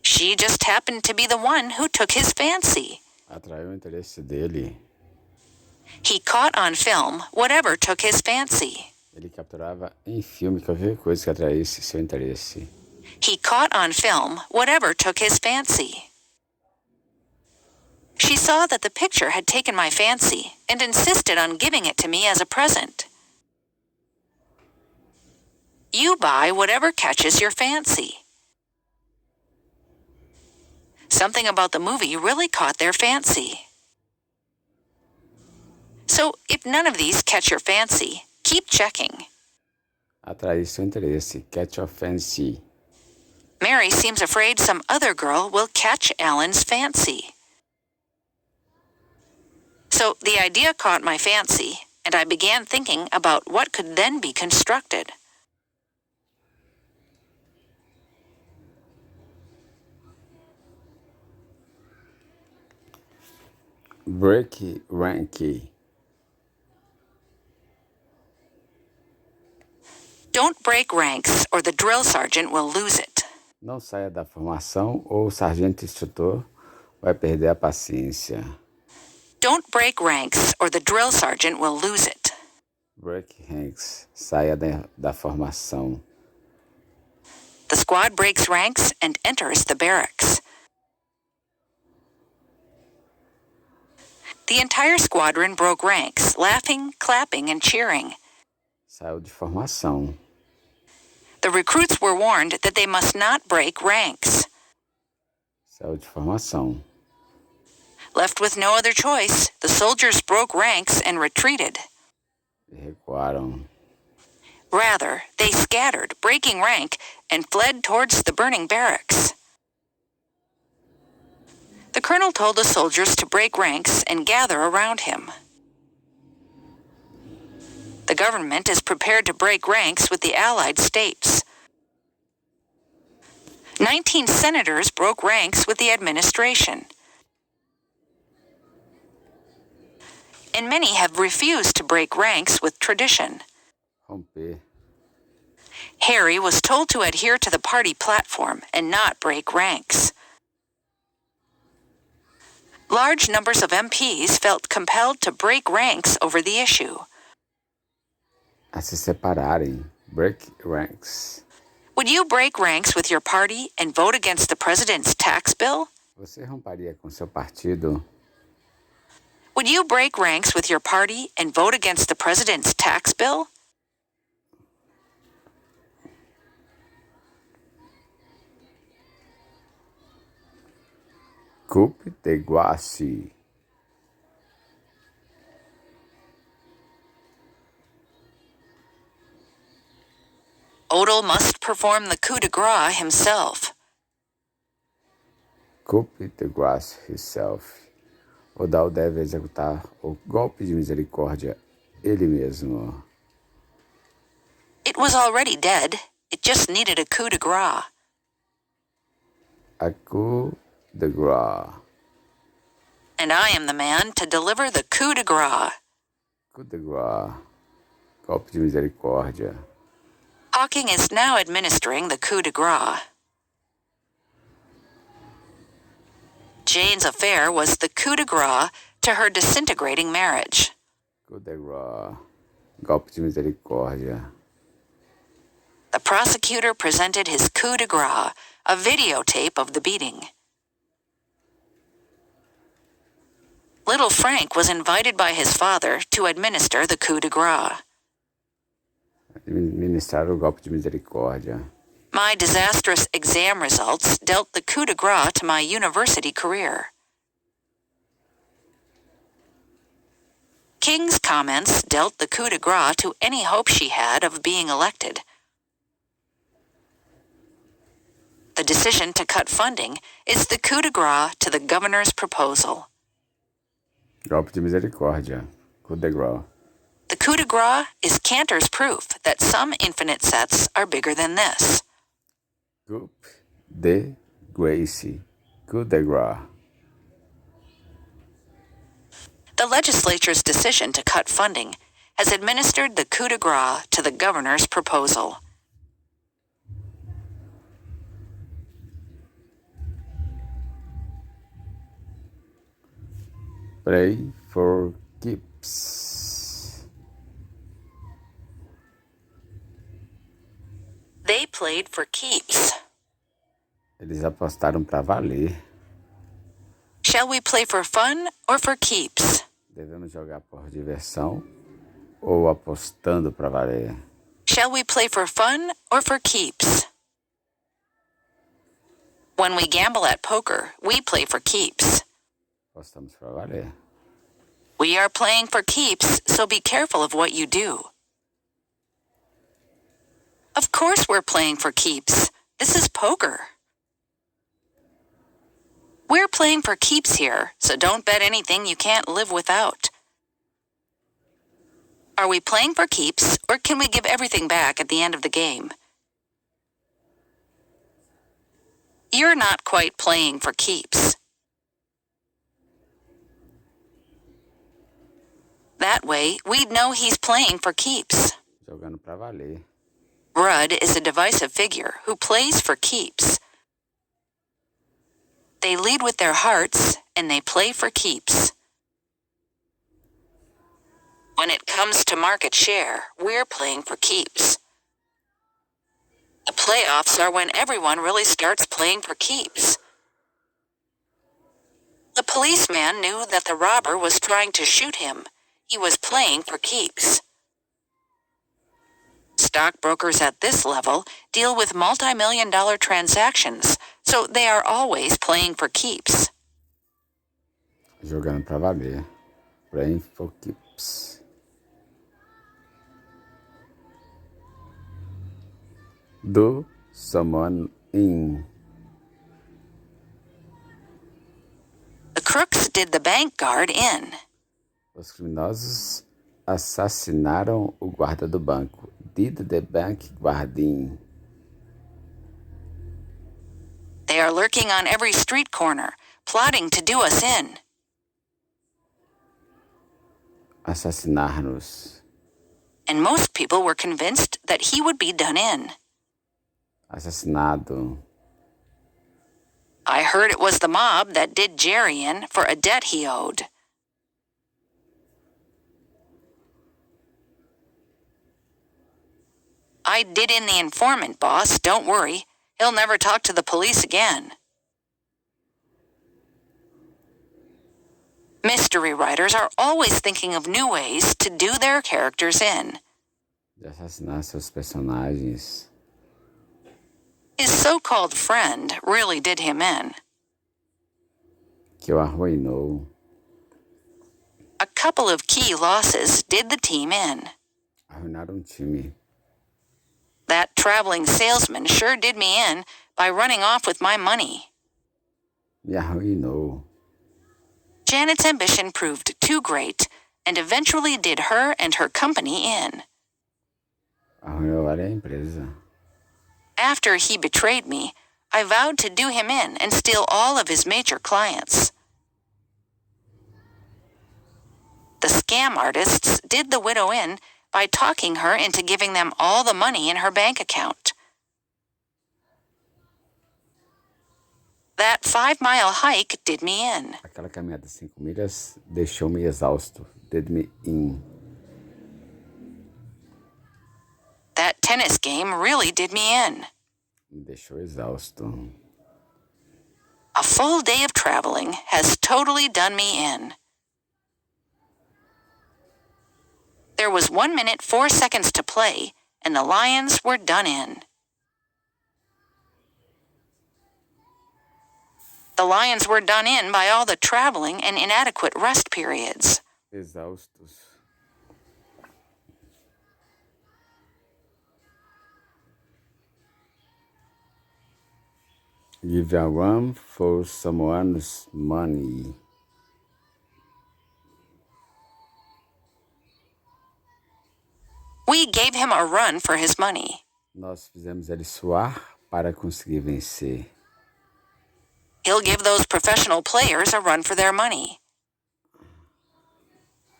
She just happened to be the one who took his fancy. Atraiu o interesse dele. He caught on film whatever took his fancy. Ele capturava em filme qualquer coisa que atraísse seu interesse. He caught on film whatever took his fancy. She saw that the picture had taken my fancy and insisted on giving it to me as a present. You buy whatever catches your fancy. Something about the movie really caught their fancy. So, if none of these catch your fancy, keep checking. Atrair seu interesse. Catch your fancy. Mary seems afraid some other girl will catch Alan's fancy. So, the idea caught my fancy, and I began thinking about what could then be constructed. Break rank. Don't break ranks or the drill sergeant will lose it. Não saia da formação ou o sargento instrutor vai perder a paciência. Don't break ranks or the drill sergeant will lose it. Break ranks. Saia da formação. The squad breaks ranks and enters the barracks. The entire squadron broke ranks, laughing, clapping, and cheering. Saiu de formação. The recruits were warned that they must not break ranks. Saiu de formação. Left with no other choice, the soldiers broke ranks and retreated. Recuaram. Rather, they scattered, breaking rank, and fled towards the burning barracks. The colonel told the soldiers to break ranks and gather around him. The government is prepared to break ranks with the Allied states. 19 senators broke ranks with the administration. And many have refused to break ranks with tradition. Romper. Harry was told to adhere to the party platform and not break ranks. Large numbers of MPs felt compelled to break ranks over the issue. A se separarem. Break ranks. Would you break ranks with your party and vote against the president's tax bill? Você romperia com seu partido? Would you break ranks with your party and vote against the president's tax bill? Coupe de Guache. Odell must perform the coup de grace himself. Coupe de Grace himself. Odal deve executar o golpe de misericórdia ele mesmo. It was already dead. It just needed a coup de grace. A coup de grace. And I am the man to deliver the coup de grace. Coup de grace. Golpe de misericórdia. Hawking is now administering the coup de grace. Jane's affair was the coup de grace to her disintegrating marriage. Coup de grace. Golpe de misericórdia. The prosecutor presented his coup de grace, a videotape of the beating. Little Frank was invited by his father to administer the coup de grace. Ministrar o golpe de misericórdia. My disastrous exam results dealt the coup de grace to my university career. King's comments dealt the coup de grace to any hope she had of being elected. The decision to cut funding is the coup de grace to the governor's proposal. Golpe de misericórdia. Coup de grace. The coup de grace is Cantor's proof that some infinite sets are bigger than this. Coup de Grace. Coup de grace. The legislature's decision to cut funding has administered the coup de grace to the governor's proposal. Play for keeps. They played for keeps. Eles apostaram para valer. Shall we play for fun or for keeps? Devemos jogar por diversão ou apostando para valer? Shall we play for fun or for keeps? When we gamble at poker, we play for keeps. Apostamos para valer. We are playing for keeps, so be careful of what you do. Of course we're playing for keeps. This is poker. We're playing for keeps here, so don't bet anything you can't live without. Are we playing for keeps, or can we give everything back at the end of the game? You're not quite playing for keeps. That way, we'd know he's playing for keeps. Jogando para valer. Rudd is a divisive figure who plays for keeps. They lead with their hearts, and they play for keeps. When it comes to market share, we're playing for keeps. The playoffs are when everyone really starts playing for keeps. The policeman knew that the robber was trying to shoot him. He was playing for keeps. Stockbrokers at this level deal with multi-million-dollar transactions, so they are always playing for keeps. Jogando pra valer. Playing for keeps. Do someone in. The crooks did the bank guard in. Os criminosos assassinaram o guarda do banco. Did the bank guard in. They are lurking on every street corner, plotting to do us in. Assassinar-nos. And most people were convinced that he would be done in. Assassinado. I heard it was the mob that did Jerry in for a debt he owed. I did in the informant, boss, don't worry. He'll never talk to the police again. Mystery writers are always thinking of new ways to do their characters in. De assassinar seus personagens. His so-called friend really did him in. Que o arruinou. A couple of key losses did the team in. Arruinaram o time. That traveling salesman sure did me in by running off with my money. Me arruinou. Janet's ambition proved too great and eventually did her and her company in. Arruinou a empresa. After he betrayed me, I vowed to do him in and steal all of his major clients. The scam artists did the widow in by talking her into giving them all the money in her bank account. That 5-mile hike did me in. Aquela caminhada de 5 milhas deixou-me exausto. Did me in. That tennis game really did me in. Me deixou exausto. A full day of traveling has totally done me in. There was 1 minute 4 seconds to play, and the Lions were done in. The Lions were done in by all the traveling and inadequate rest periods. Exaustos. Give a run for someone's money. We gave him a run for his money. Nós fizemos ele suar para conseguir vencer. He'll give those professional players a run for their money.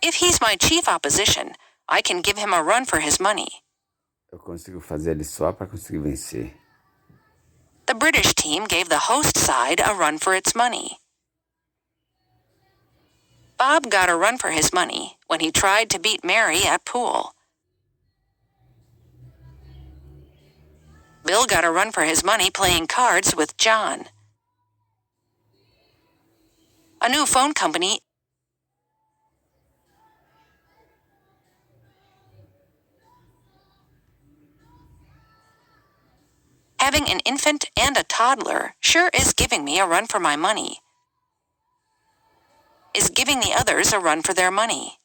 If he's my chief opposition, I can give him a run for his money. Eu consigo fazer ele suar para conseguir vencer. The British team gave the host side a run for its money. Bob got a run for his money when he tried to beat Mary at pool. Bill got a run for his money playing cards with John. A new phone company having an infant and a toddler sure is giving me a run for my money. Is giving the others a run for their money.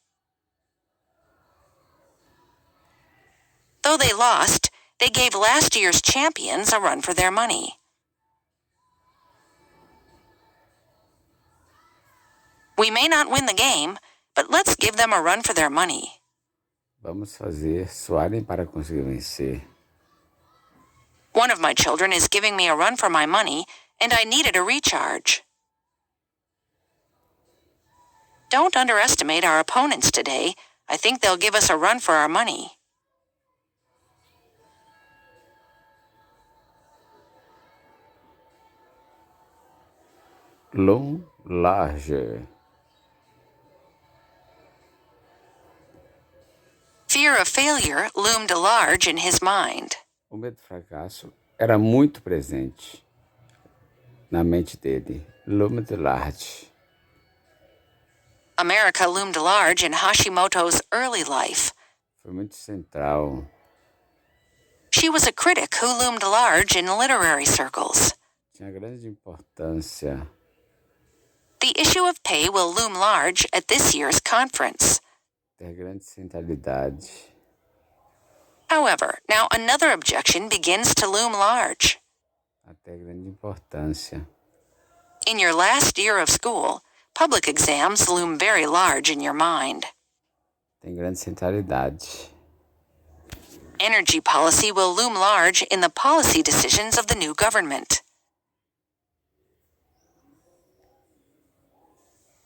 Though they lost, they gave last year's champions a run for their money. We may not win the game, but let's give them a run for their money. Vamos fazer suarem para conseguir vencer. One of my children is giving me a run for my money, and I needed a recharge. Don't underestimate our opponents today. I think they'll give us a run for our money. Long, large. Fear of failure loomed large in his mind. O medo do fracasso era muito presente na mente dele. Loomed large. America loomed large in Hashimoto's early life. Foi muito central. She was a critic who loomed large in literary circles. Tinha grande importância. The issue of pay will loom large at this year's conference. Ter grande centralidade. However, now another objection begins to loom large. A ter grande importância. In your last year of school, public exams loom very large in your mind. Tem grande centralidade. Energy policy will loom large in the policy decisions of the new government.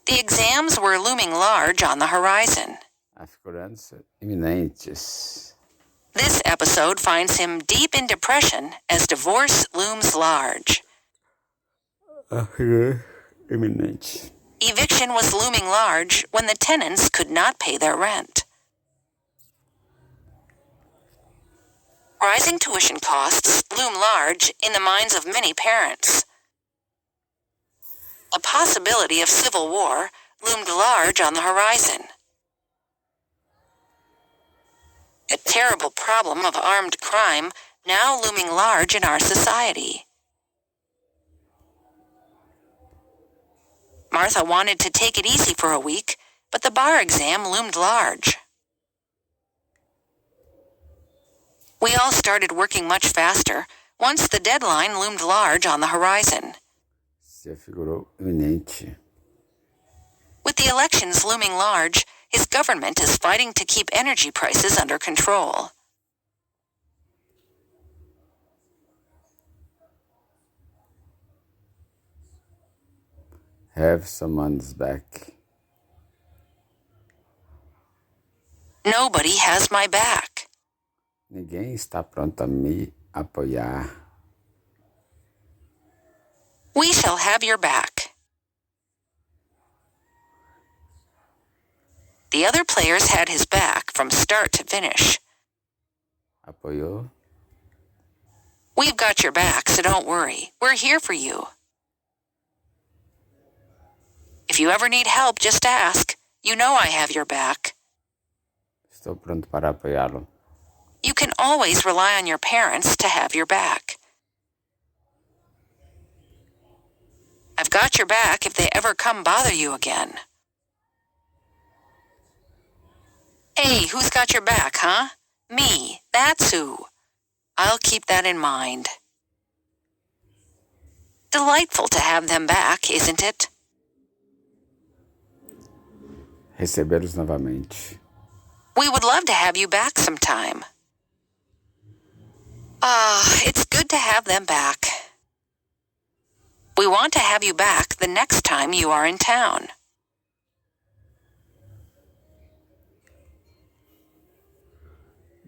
The exams were looming large on the horizon. As figurantes iminentes. This episode finds him deep in depression as divorce looms large. A figura iminente. Eviction was looming large when the tenants could not pay their rent. Rising tuition costs loom large in the minds of many parents. A possibility of civil war loomed large on the horizon. A terrible problem of armed crime now looming large in our society. Martha wanted to take it easy for a week, but the bar exam loomed large. We all started working much faster once the deadline loomed large on the horizon. Se afigurou iminente. With the elections looming large, his government is fighting to keep energy prices under control. Have someone's back. Nobody has my back. Ninguém está pronto a me apoiar. We shall have your back. The other players had his back from start to finish. Apoiou? We've got your back, so don't worry. We're here for you. If you ever need help, just ask. You know I have your back. Estou pronto para apoiá-lo. You can always rely on your parents to have your back. I've got your back if they ever come bother you again. Hey, who's got your back, huh? Me, that's who. I'll keep that in mind. Delightful to have them back, isn't it? Recebê-los novamente. We would love to have you back sometime. It's good to have them back. We want to have you back the next time you are in town.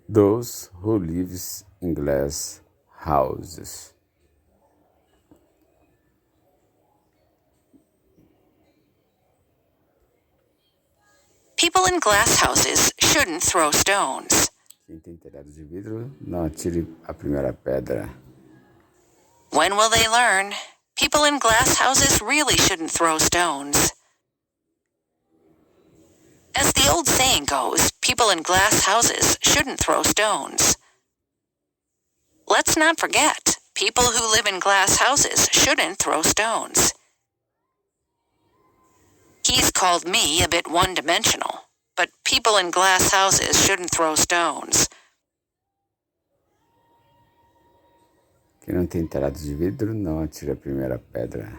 Those who lives in glass houses. People in glass houses shouldn't throw stones. Quem tem telhado de vidro, não atire a primeira pedra. When will they learn? People in glass houses really shouldn't throw stones. As the old saying goes, people in glass houses shouldn't throw stones. Let's not forget, people who live in glass houses shouldn't throw stones. He's called me a bit one-dimensional, but people in glass houses shouldn't throw stones. Quem não tem telhado de vidro, não atire a primeira pedra.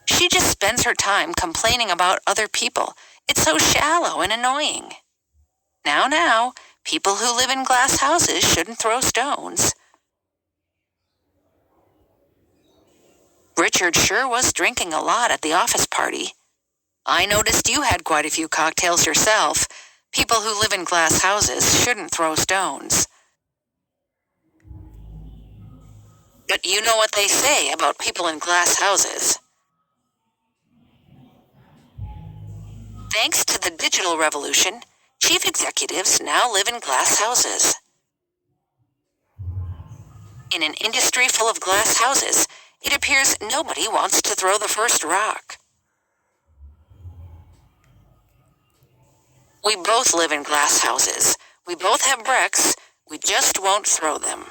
She just spends her time complaining about other people. It's so shallow and annoying. Now, people who live in glass houses shouldn't throw stones. Richard sure was drinking a lot at the office party. I noticed you had quite a few cocktails yourself. People who live in glass houses shouldn't throw stones. But you know what they say about people in glass houses. Thanks to the digital revolution, chief executives now live in glass houses. In an industry full of glass houses, it appears nobody wants to throw the first rock. We both live in glass houses. We both have bricks. We just won't throw them.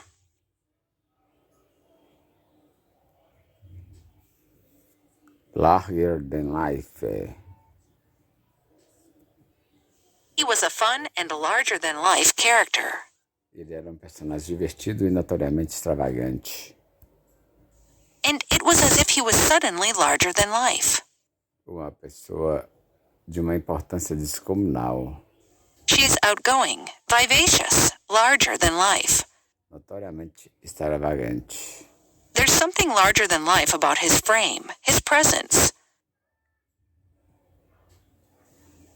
Larger than life. He was a fun and larger-than-life character. Ele era um personagem divertido e notoriamente extravagante. And it was as if he was suddenly larger than life. Uma pessoa de uma importância descomunal. She is outgoing, vivacious, larger than life. Notoriamente extravagante. There's something larger than life about his frame, his presence.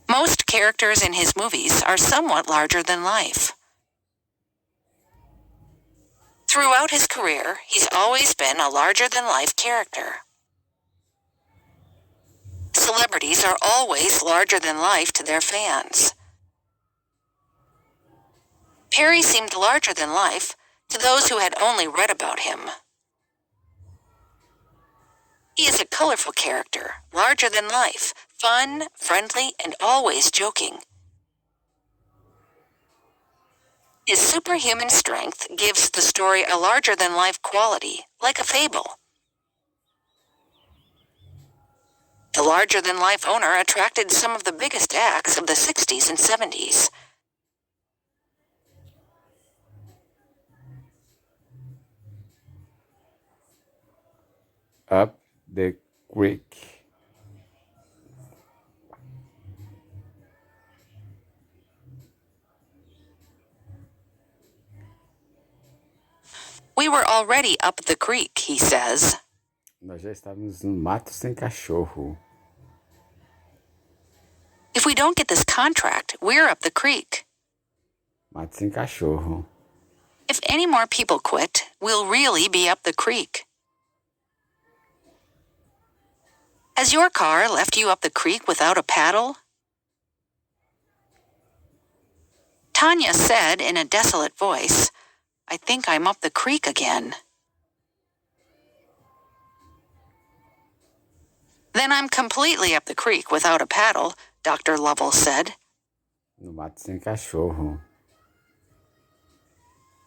Most characters in his movies are somewhat larger than life. Throughout his career, he's always been a larger-than-life character. Celebrities are always larger than life to their fans. Perry seemed larger than life to those who had only read about him. He is a colorful character, larger than life, fun, friendly, and always joking. His superhuman strength gives the story a larger-than-life quality, like a fable. The larger-than-life owner attracted some of the biggest acts of the 60s and 70s. Up the creek. We were already up the creek, he says. Nós já estávamos no mato sem cachorro. If we don't get this contract, we're up the creek. Mato sem cachorro. If any more people quit, we'll really be up the creek. Has your car left you up the creek without a paddle? Tanya said in a desolate voice, I think I'm up the creek again. Then I'm completely up the creek without a paddle, Dr. Lovell said. No mato sem cachorro.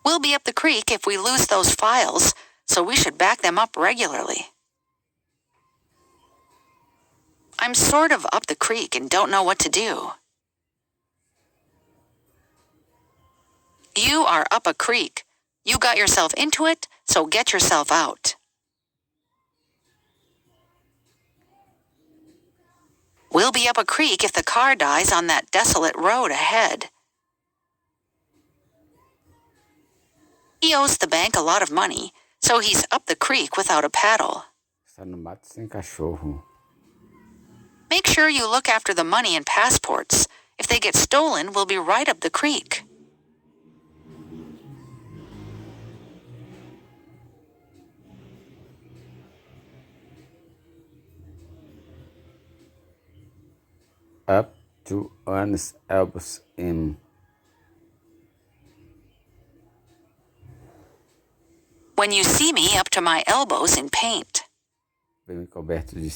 We'll be up the creek if we lose those files, so we should back them up regularly. I'm sort of up the creek and don't know what to do. You are up a creek. You got yourself into it, so get yourself out. We'll be up a creek if the car dies on that desolate road ahead. He owes the bank a lot of money, so he's up the creek without a paddle. Está no mato sem cachorro. Make sure you look after the money and passports. If they get stolen, we'll be right up the creek. Up to one's elbows in. When you see me up to my elbows in paint. Bem coberto de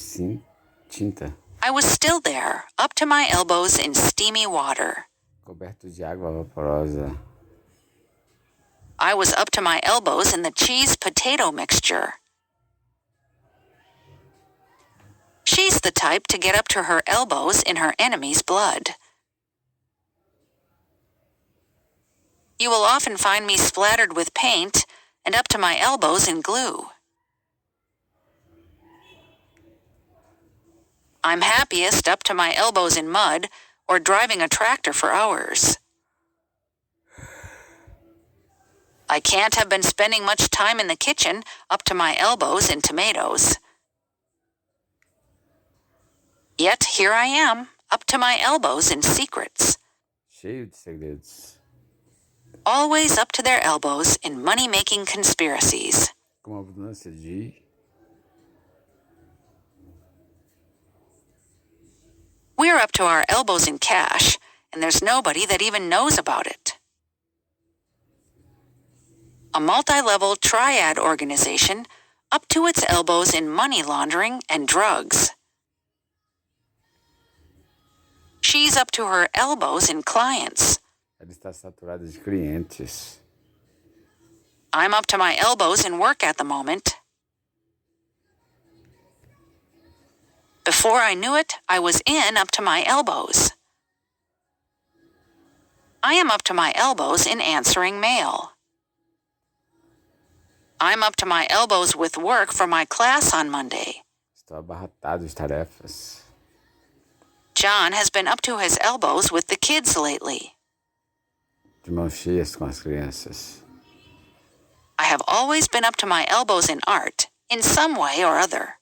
tinta. I was still there, up to my elbows in steamy water. Coberto de água vaporosa. I was up to my elbows in the cheese-potato mixture. She's the type to get up to her elbows in her enemy's blood. You will often find me splattered with paint and up to my elbows in glue. I'm happiest up to my elbows in mud or driving a tractor for hours. I can't have been spending much time in the kitchen up to my elbows in tomatoes. Yet here I am, up to my elbows in secrets. Cheio de segredos. Always up to their elbows in money-making conspiracies. Com abundância de. We're up to our elbows in cash, and there's nobody that even knows about it. A multi-level triad organization up to its elbows in money laundering and drugs. She's up to her elbows in clients. Ela está saturada de clientes. I'm up to my elbows in work at the moment. Before I knew it, I was in up to my elbows. I am up to my elbows in answering mail. I'm up to my elbows with work for my class on Monday. Estou abarrotado de tarefas. John has been up to his elbows with the kids lately. De mãos cheias com as crianças. I have always been up to my elbows in art, in some way or other.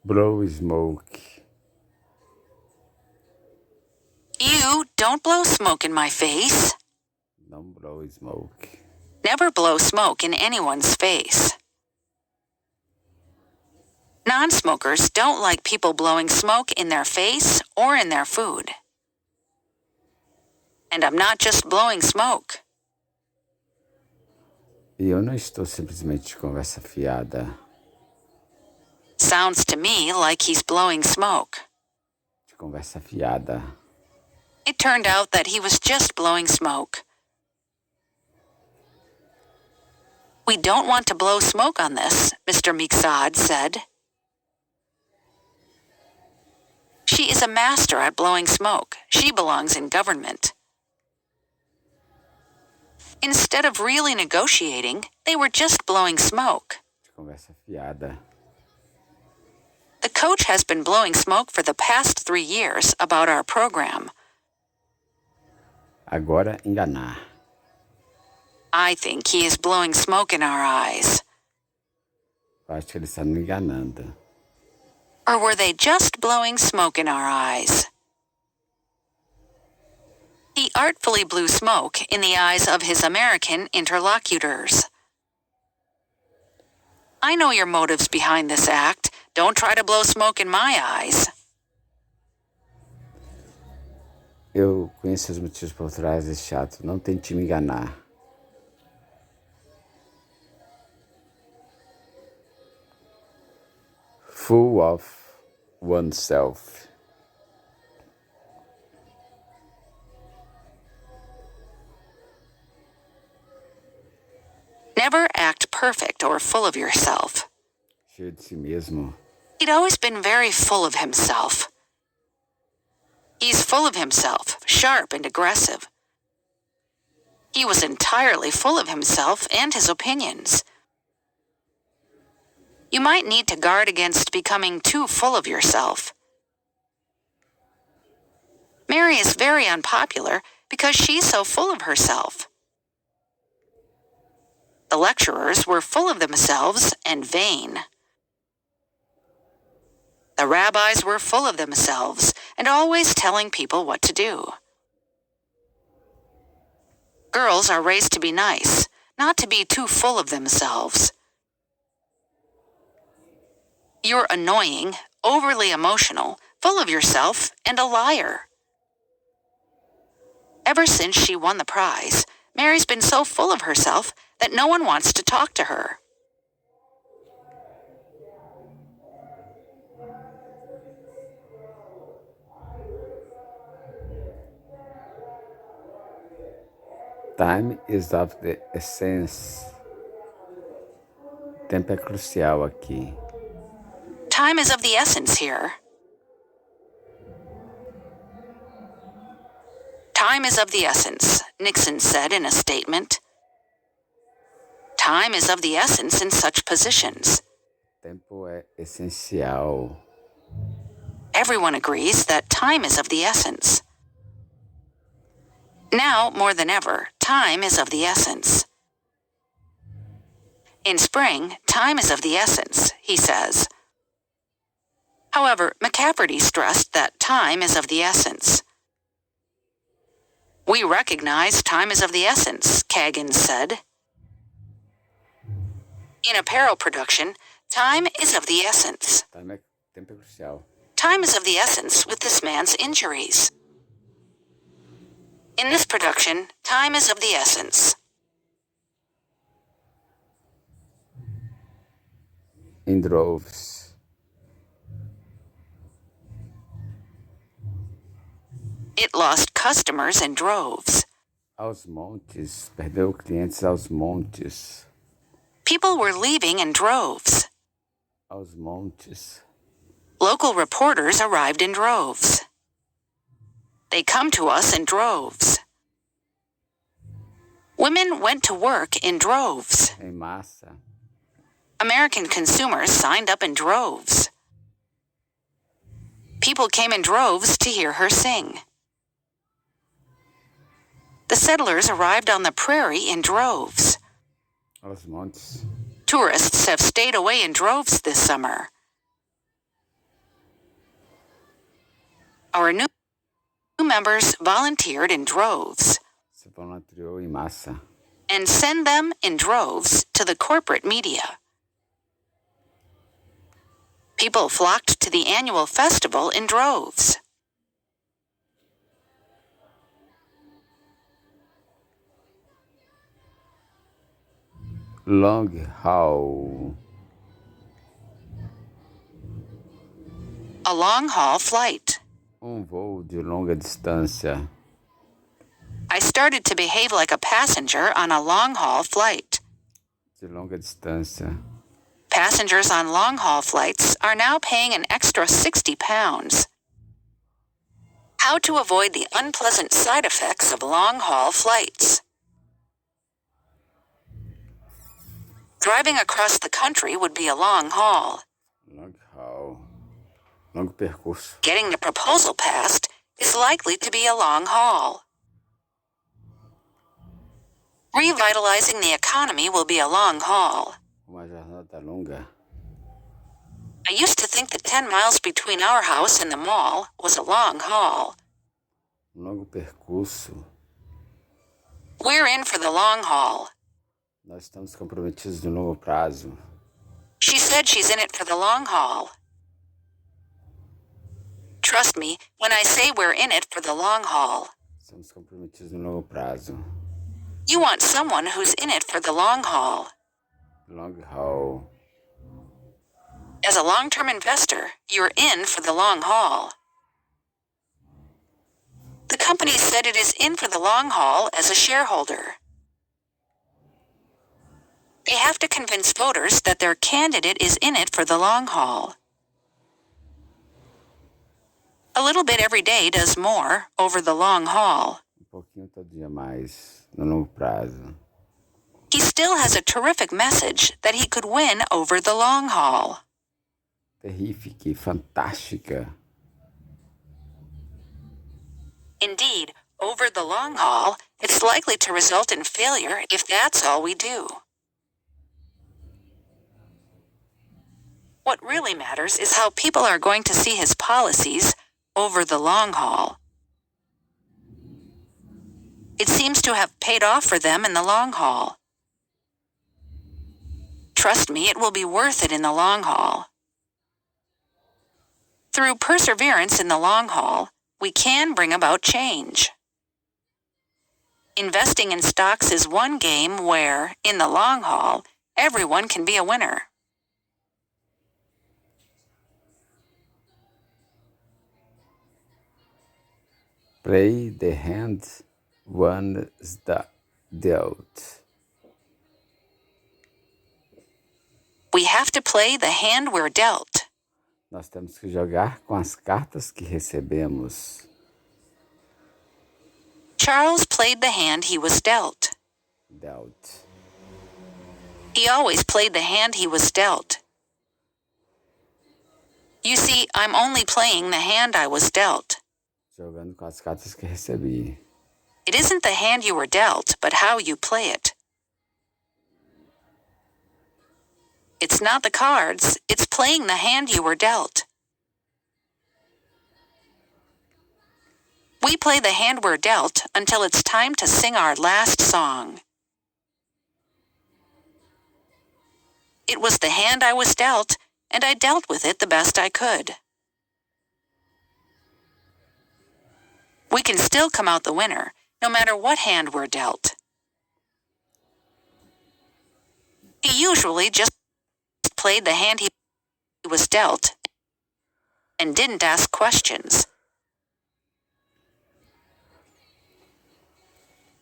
Blow smoke. You don't blow smoke in my face. Não blow smoke. Never blow smoke in anyone's face. Non-smokers don't like people blowing smoke in their face or in their food. And I'm not just blowing smoke. E eu não estou simplesmente de conversa fiada. Sounds to me like he's blowing smoke. De conversa fiada. It turned out that he was just blowing smoke. We don't want to blow smoke on this, Mr. Miksad said. She is a master at blowing smoke. She belongs in government. Instead of really negotiating, they were just blowing smoke. De conversa fiada. The coach has been blowing smoke for the past 3 years about our program. Agora enganar. I think he is blowing smoke in our eyes. Eu acho que ele está me enganando. Or were they just blowing smoke in our eyes? He artfully blew smoke in the eyes of his American interlocutors. I know your motives behind this act. Don't try to blow smoke in my eyes. Eu conheço os motivos por trás desse ato. Não tente me enganar. Full of oneself. Never act perfect or full of yourself. Cheio de si mesmo. He'd always been very full of himself. He's full of himself, sharp and aggressive. He was entirely full of himself and his opinions. You might need to guard against becoming too full of yourself. Mary is very unpopular because she's so full of herself. The lecturers were full of themselves and vain. The rabbis were full of themselves and always telling people what to do. Girls are raised to be nice, not to be too full of themselves. You're annoying, overly emotional, full of yourself, and a liar. Ever since she won the prize, Mary's been so full of herself that no one wants to talk to her. Time is of the essence. Tempo é crucial aqui. Time is of the essence here. Time is of the essence, Nixon said in a statement. Time is of the essence in such positions. Tempo é essencial. Everyone agrees that time is of the essence. Now, more than ever, time is of the essence. In spring, time is of the essence, he says. However, McCafferty stressed that time is of the essence. We recognize time is of the essence, Kagan said. In apparel production, time is of the essence. Tempo é crucial. Time is of the essence with this man's injuries. In this production, time is of the essence. In droves. It lost customers in droves. Aos montes, perdeu clientes aos montes. People were leaving in droves. Aos montes. Local reporters arrived in droves. They come to us in droves. Women went to work in droves. Em massa. American consumers signed up in droves. People came in droves to hear her sing. The settlers arrived on the prairie in droves. Aos montes. Tourists have stayed away in droves this summer. Our new members volunteered in droves. Se voluntariou em massa. And send them in droves to the corporate media. People flocked to the annual festival in droves. Long haul. A long-haul flight. Voo de longa distância. I started to behave like a passenger on a long-haul flight. De longa distância. Passengers on long-haul flights are now paying an extra 60 pounds. How to avoid the unpleasant side effects of long-haul flights. Driving across the country would be a long haul. Long haul. Longo percurso. Getting the proposal passed is likely to be a long haul. Revitalizing the economy will be a long haul. Uma jornada longa. I used to think that 10 miles between our house and the mall was a long haul. Longo percurso. We're in for the long haul. Nós estamos comprometidos no longo prazo. She said she's in it for the long haul. Trust me when I say we're in it for the long haul. Estamos comprometidos no longo prazo. You want someone who's in it for the long haul. Long haul. As a long-term investor, you're in for the long haul. The company said it is in for the long haul as a shareholder. They have to convince voters that their candidate is in it for the long haul. A little bit every day does more over the long haul. Pouquinho todo dia mais no longo prazo. He still has a terrific message that he could win over the long haul. Terrífica, fantástica. Indeed, over the long haul, it's likely to result in failure if that's all we do. What really matters is how people are going to see his policies over the long haul. It seems to have paid off for them in the long haul. Trust me, it will be worth it in the long haul. Through perseverance in the long haul, we can bring about change. Investing in stocks is one game where, in the long haul, everyone can be a winner. Play the hand one is dealt. We have to play the hand we're dealt. Nós temos que jogar com as cartas que recebemos. Charles played the hand he was dealt. Dealt. He always played the hand he was dealt. You see, I'm only playing the hand I was dealt. Jogando com as cartas que recebi. It isn't the hand you were dealt, but how you play it. It's not the cards, it's playing the hand you were dealt. We play the hand we're dealt until it's time to sing our last song. It was the hand I was dealt, and I dealt with it the best I could. We can still come out the winner, no matter what hand we're dealt. He usually just played the hand he was dealt and didn't ask questions.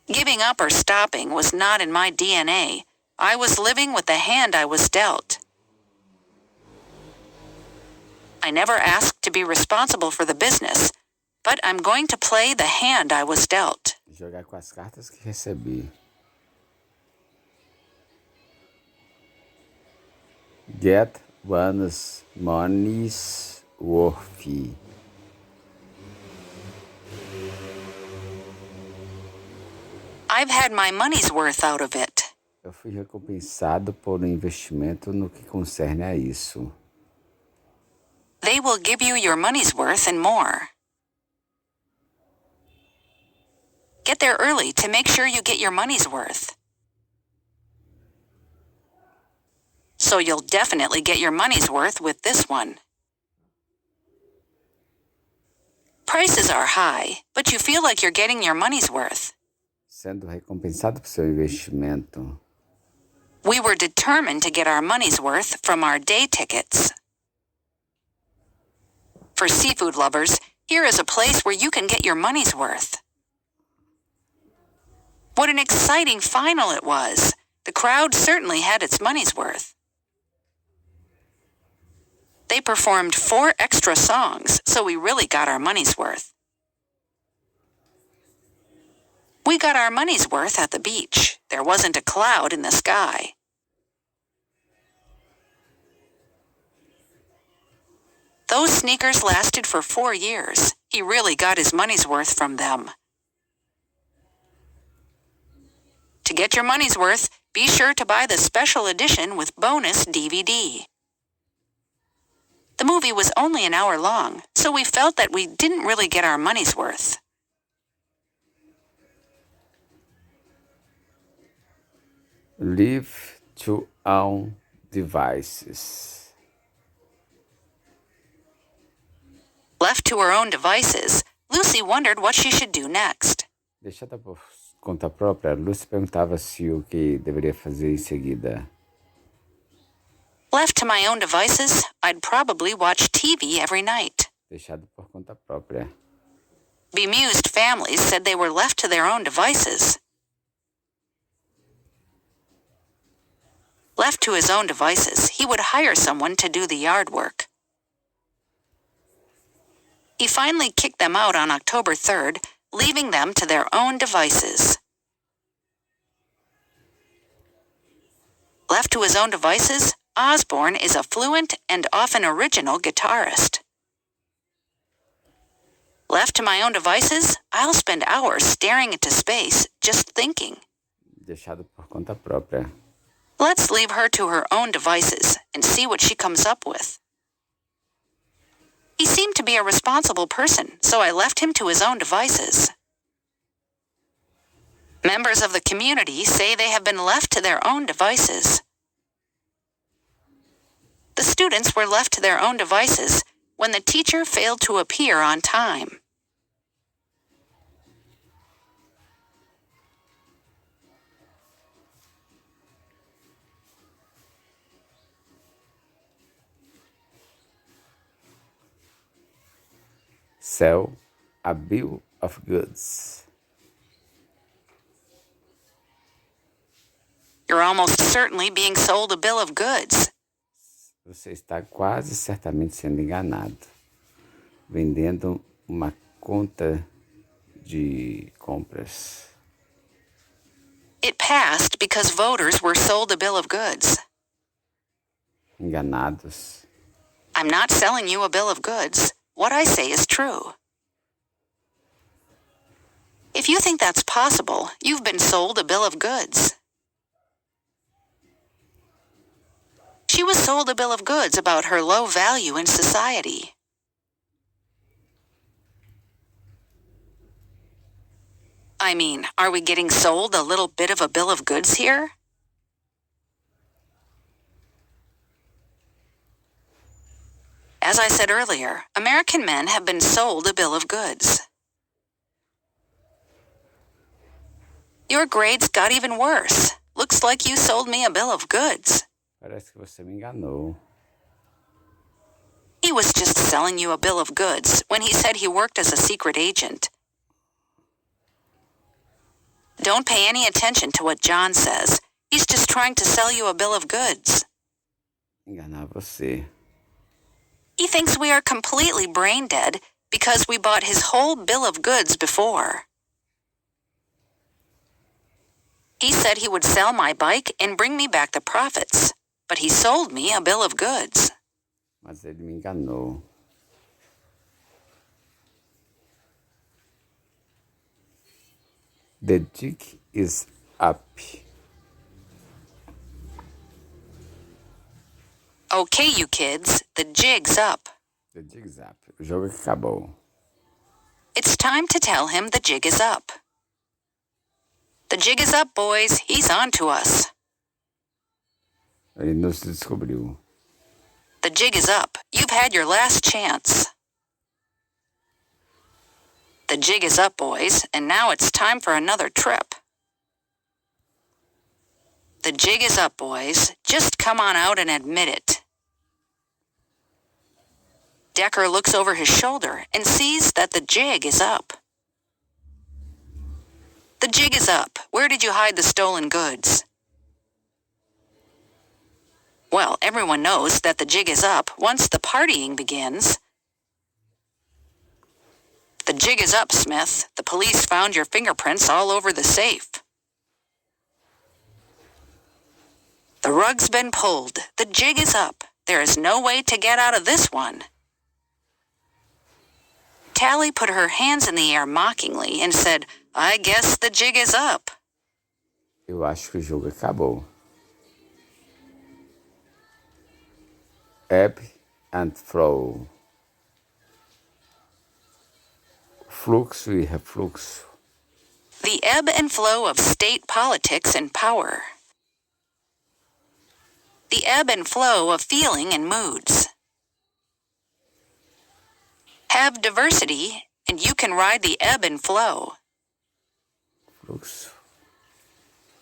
Giving up or stopping was not in my DNA. I was living with the hand I was dealt. I never asked to be responsible for the business, but I'm going to play the hand I was dealt. Jogar com as cartas que recebi. Get one's money's worth. I've had my money's worth out of it. Eu fui recompensado por um investimento no que concerne a isso. They will give you your money's worth and more. Get there early to make sure you get your money's worth. So you'll definitely get your money's worth with this one. Prices are high, but you feel like you're getting your money's worth. Sendo recompensado por seu investimento. We were determined to get our money's worth from our day tickets. For seafood lovers, here is a place where you can get your money's worth. What an exciting final it was. The crowd certainly had its money's worth. They performed 4 extra songs, so we really got our money's worth. We got our money's worth at the beach. There wasn't a cloud in the sky. Those sneakers lasted for 4 years. He really got his money's worth from them. To get your money's worth, be sure to buy the special edition with bonus DVD. The movie was only an hour long, so we felt that we didn't really get our money's worth. Leave to own devices. Left to her own devices, Lucy wondered what she should do next. Deixada por conta própria, Lucy perguntava se o que deveria fazer em seguida. Left to my own devices, I'd probably watch TV every night. Deixado por conta própria. Bemused families said they were left to their own devices. Left to his own devices, he would hire someone to do the yard work. He finally kicked them out on October 3rd, leaving them to their own devices. Left to his own devices, Osborne is a fluent and often original guitarist. Left to my own devices, I'll spend hours staring into space, just thinking. Deixado por conta própria. Let's leave her to her own devices and see what she comes up with. He seemed to be a responsible person, so I left him to his own devices. Members of the community say they have been left to their own devices. The students were left to their own devices when the teacher failed to appear on time. Sell a bill of goods. You're almost certainly being sold a bill of goods. Você está quase certamente sendo enganado, vendendo uma conta de compras. It passed because voters were sold a bill of goods. Enganados. I'm not selling you a bill of goods. What I say is true. If you think that's possible, you've been sold a bill of goods. She was sold a bill of goods about her low value in society. I mean, are we getting sold a little bit of a bill of goods here? As I said earlier, American men have been sold a bill of goods. Your grades got even worse. Looks like you sold me a bill of goods. Parece que você me enganou. He was just selling you a bill of goods when he said he worked as a secret agent. Don't pay any attention to what John says. He's just trying to sell you a bill of goods. Enganar você. He thinks we are completely brain dead because we bought his whole bill of goods before. He said he would sell my bike and bring me back the profits, but he sold me a bill of goods. Mas ele me enganou. The jig is up. Okay, you kids, the jig's up. The jig's up. O jogo acabou. It's time to tell him the jig is up. The jig is up, boys. He's on to us. Ele nos descobriu. The jig is up. You've had your last chance. The jig is up, boys, and now it's time for another trip. The jig is up, boys. Just come on out and admit it. Decker looks over his shoulder and sees that the jig is up. The jig is up. Where did you hide the stolen goods? Well, everyone knows that the jig is up once the partying begins. The jig is up, Smith. The police found your fingerprints all over the safe. The rug's been pulled. The jig is up. There is no way to get out of this one. Tally put her hands in the air mockingly and said, I guess the jig is up. Eu acho que o jogo acabou. Ebb and flow. Fluxo e refluxo. The ebb and flow of state politics and power. The ebb and flow of feeling and moods. Have diversity, and you can ride the ebb and flow. Fluxo.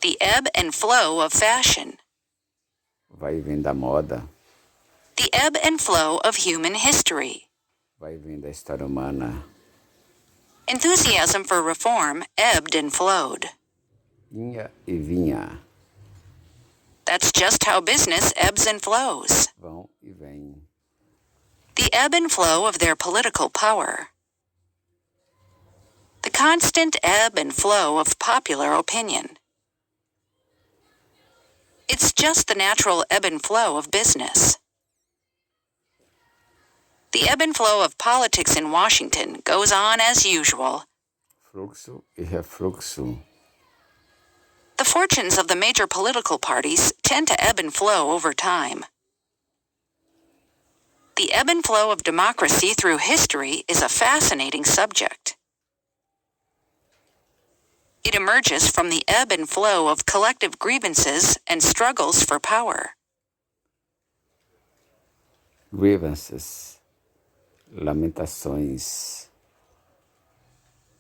The ebb and flow of fashion. Vai e vem da moda. The ebb and flow of human history. Vai e vem da história humana. Enthusiasm for reform ebbed and flowed. Vinha e vinha. That's just how business ebbs and flows. Vão e vêm. The ebb and flow of their political power. The constant ebb and flow of popular opinion. It's just the natural ebb and flow of business. The ebb and flow of politics in Washington goes on as usual. Fluxo e refluxo. The fortunes of the major political parties tend to ebb and flow over time. The ebb and flow of democracy through history is a fascinating subject. It emerges from the ebb and flow of collective grievances and struggles for power. Grievances. Lamentações.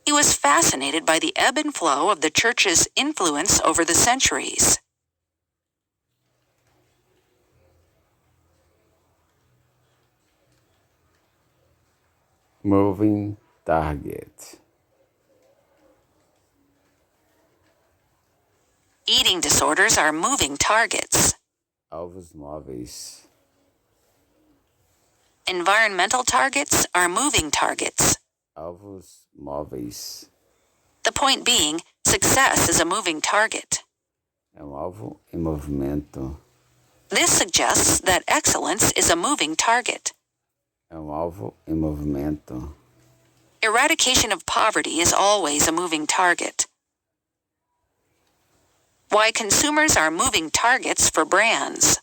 He was fascinated by the ebb and flow of the church's influence over the centuries. Moving target. Eating disorders are moving targets. Alvos móveis. Environmental targets are moving targets. Alvos móveis. The point being, success is a moving target. É alvo em movimento. This suggests that excellence is a moving target. É alvo em movimento. Eradication of poverty is always a moving target. Why consumers are moving targets for brands.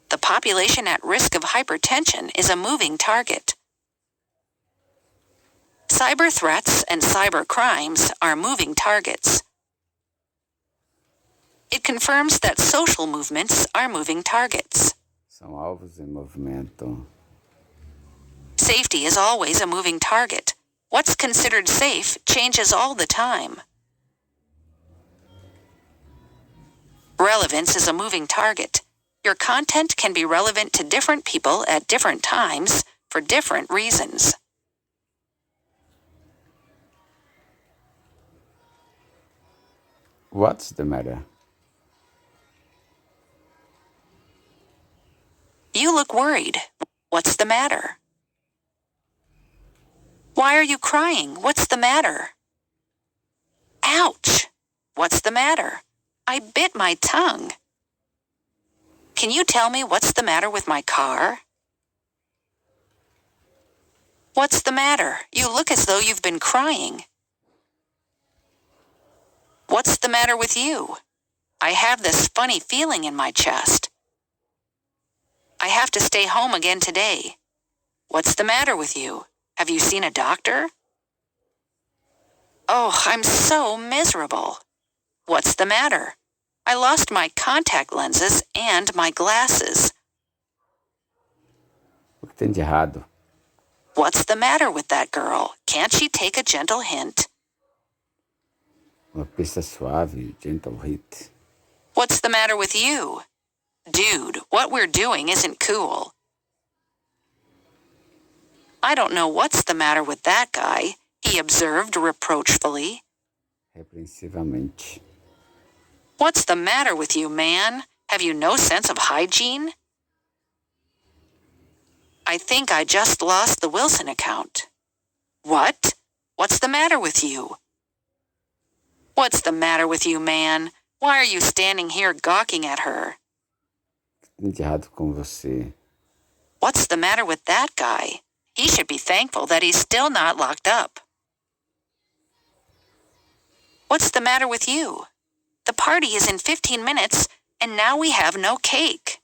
The population at risk of hypertension is a moving target. Cyber threats and cyber crimes are moving targets. It confirms that social movements are moving targets. São alvos em movimento. Safety is always a moving target. What's considered safe changes all the time. Relevance is a moving target. Your content can be relevant to different people at different times for different reasons. What's the matter? You look worried. What's the matter? Why are you crying? What's the matter? Ouch! What's the matter? I bit my tongue. Can you tell me what's the matter with my car? What's the matter? You look as though you've been crying. What's the matter with you? I have this funny feeling in my chest. I have to stay home again today. What's the matter with you? Have you seen a doctor? Oh, I'm so miserable. What's the matter? I lost my contact lenses and my glasses. O que tem de errado? What's the matter with that girl? Can't she take a gentle hint? Uma pista suave, gentle hit. What's the matter with you? Dude, what we're doing isn't cool. I don't know what's the matter with that guy, he observed reproachfully. Repreensivamente. What's the matter with you, man? Have you no sense of hygiene? I think I just lost the Wilson account. What? What's the matter with you? What's the matter with you, man? Why are you standing here gawking at her? O que tem de errado com você? What's the matter with that guy? He should be thankful that he's still not locked up. What's the matter with you? The party is in 15 minutes, and now we have no cake.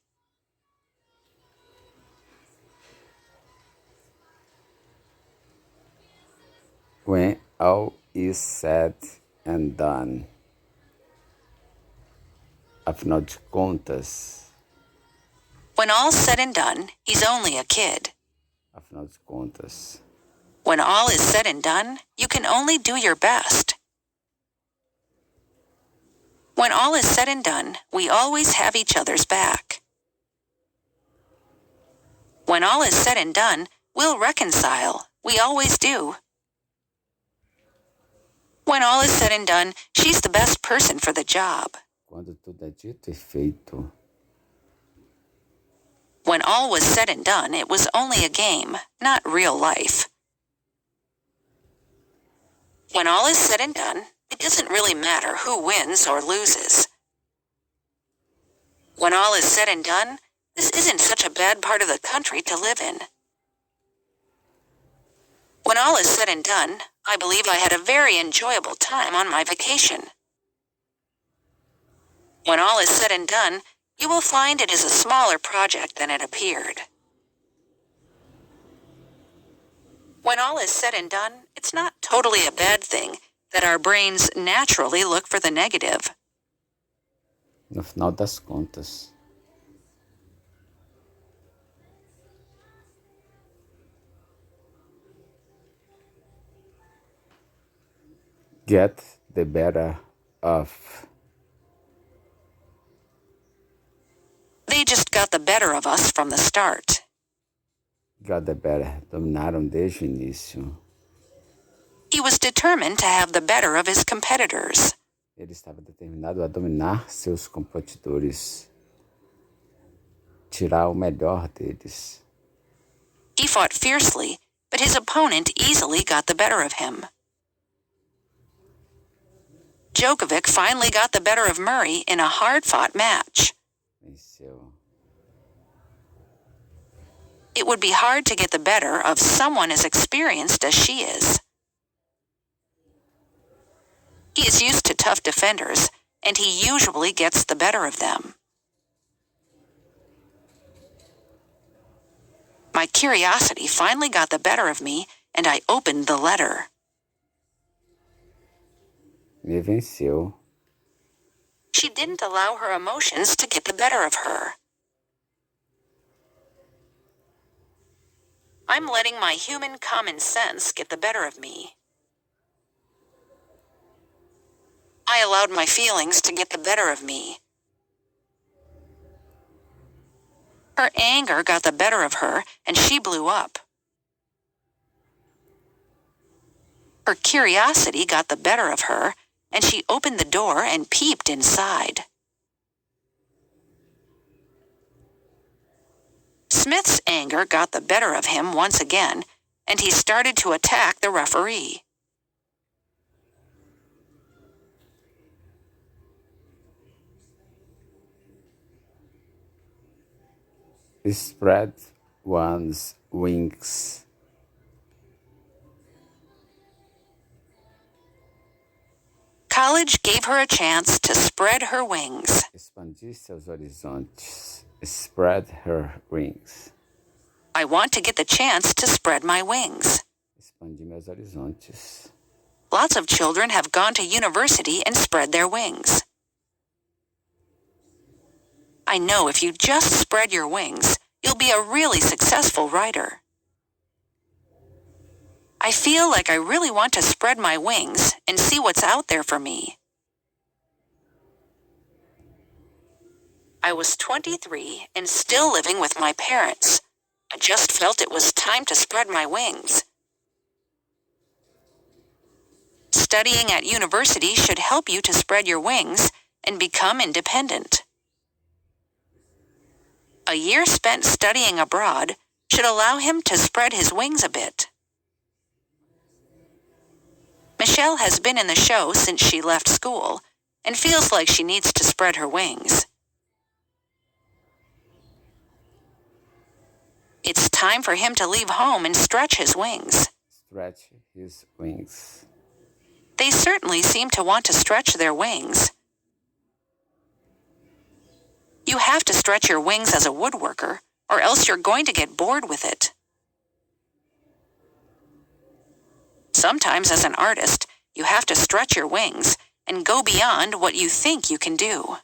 When all is said and done. Afinal de contas. When all's said and done, he's only a kid. Afinal de contas. When all is said and done, you can only do your best. When all is said and done, we always have each other's back. When all is said and done, we'll reconcile. We always do. When all is said and done, she's the best person for the job. Quando tudo é dito e feito. When all was said and done, it was only a game, not real life. When all is said and done, it doesn't really matter who wins or loses. When all is said and done, this isn't such a bad part of the country to live in. When all is said and done, I believe I had a very enjoyable time on my vacation. When all is said and done, you will find it is a smaller project than it appeared. When all is said and done, it's not totally a bad thing that our brains naturally look for the negative. No final das contas. Get the better of. They just got the better of us from the start. Got the better. Dominaram desde o início. He was determined to have the better of his competitors. Ele estava determinado a dominar seus competidores. Tirar o melhor deles. He fought fiercely, but his opponent easily got the better of him. Djokovic finally got the better of Murray in a hard-fought match. Venceu. It would be hard to get the better of someone as experienced as she is. He is used to tough defenders, and he usually gets the better of them. My curiosity finally got the better of me, and I opened the letter. Me venceu. She didn't allow her emotions to get the better of her. I'm letting my human common sense get the better of me. I allowed my feelings to get the better of me. Her anger got the better of her, and she blew up. Her curiosity got the better of her, and she opened the door and peeped inside. Smith's anger got the better of him once again, and he started to attack the referee. Spread one's wings. College gave her a chance to spread her wings. Expandir seus horizontes. Spread her wings. I want to get the chance to spread my wings. Expandir meus horizontes. Lots of children have gone to university and spread their wings. I know if you just spread your wings, you'll be a really successful writer. I feel like I really want to spread my wings and see what's out there for me. I was 23 and still living with my parents. I just felt it was time to spread my wings. Studying at university should help you to spread your wings and become independent. A year spent studying abroad should allow him to spread his wings a bit. Michelle has been in the show since she left school and feels like she needs to spread her wings. It's time for him to leave home and stretch his wings. Stretch his wings. They certainly seem to want to stretch their wings. You have to stretch your wings as a woodworker, or else you're going to get bored with it. Sometimes as an artist, you have to stretch your wings and go beyond what you think you can do.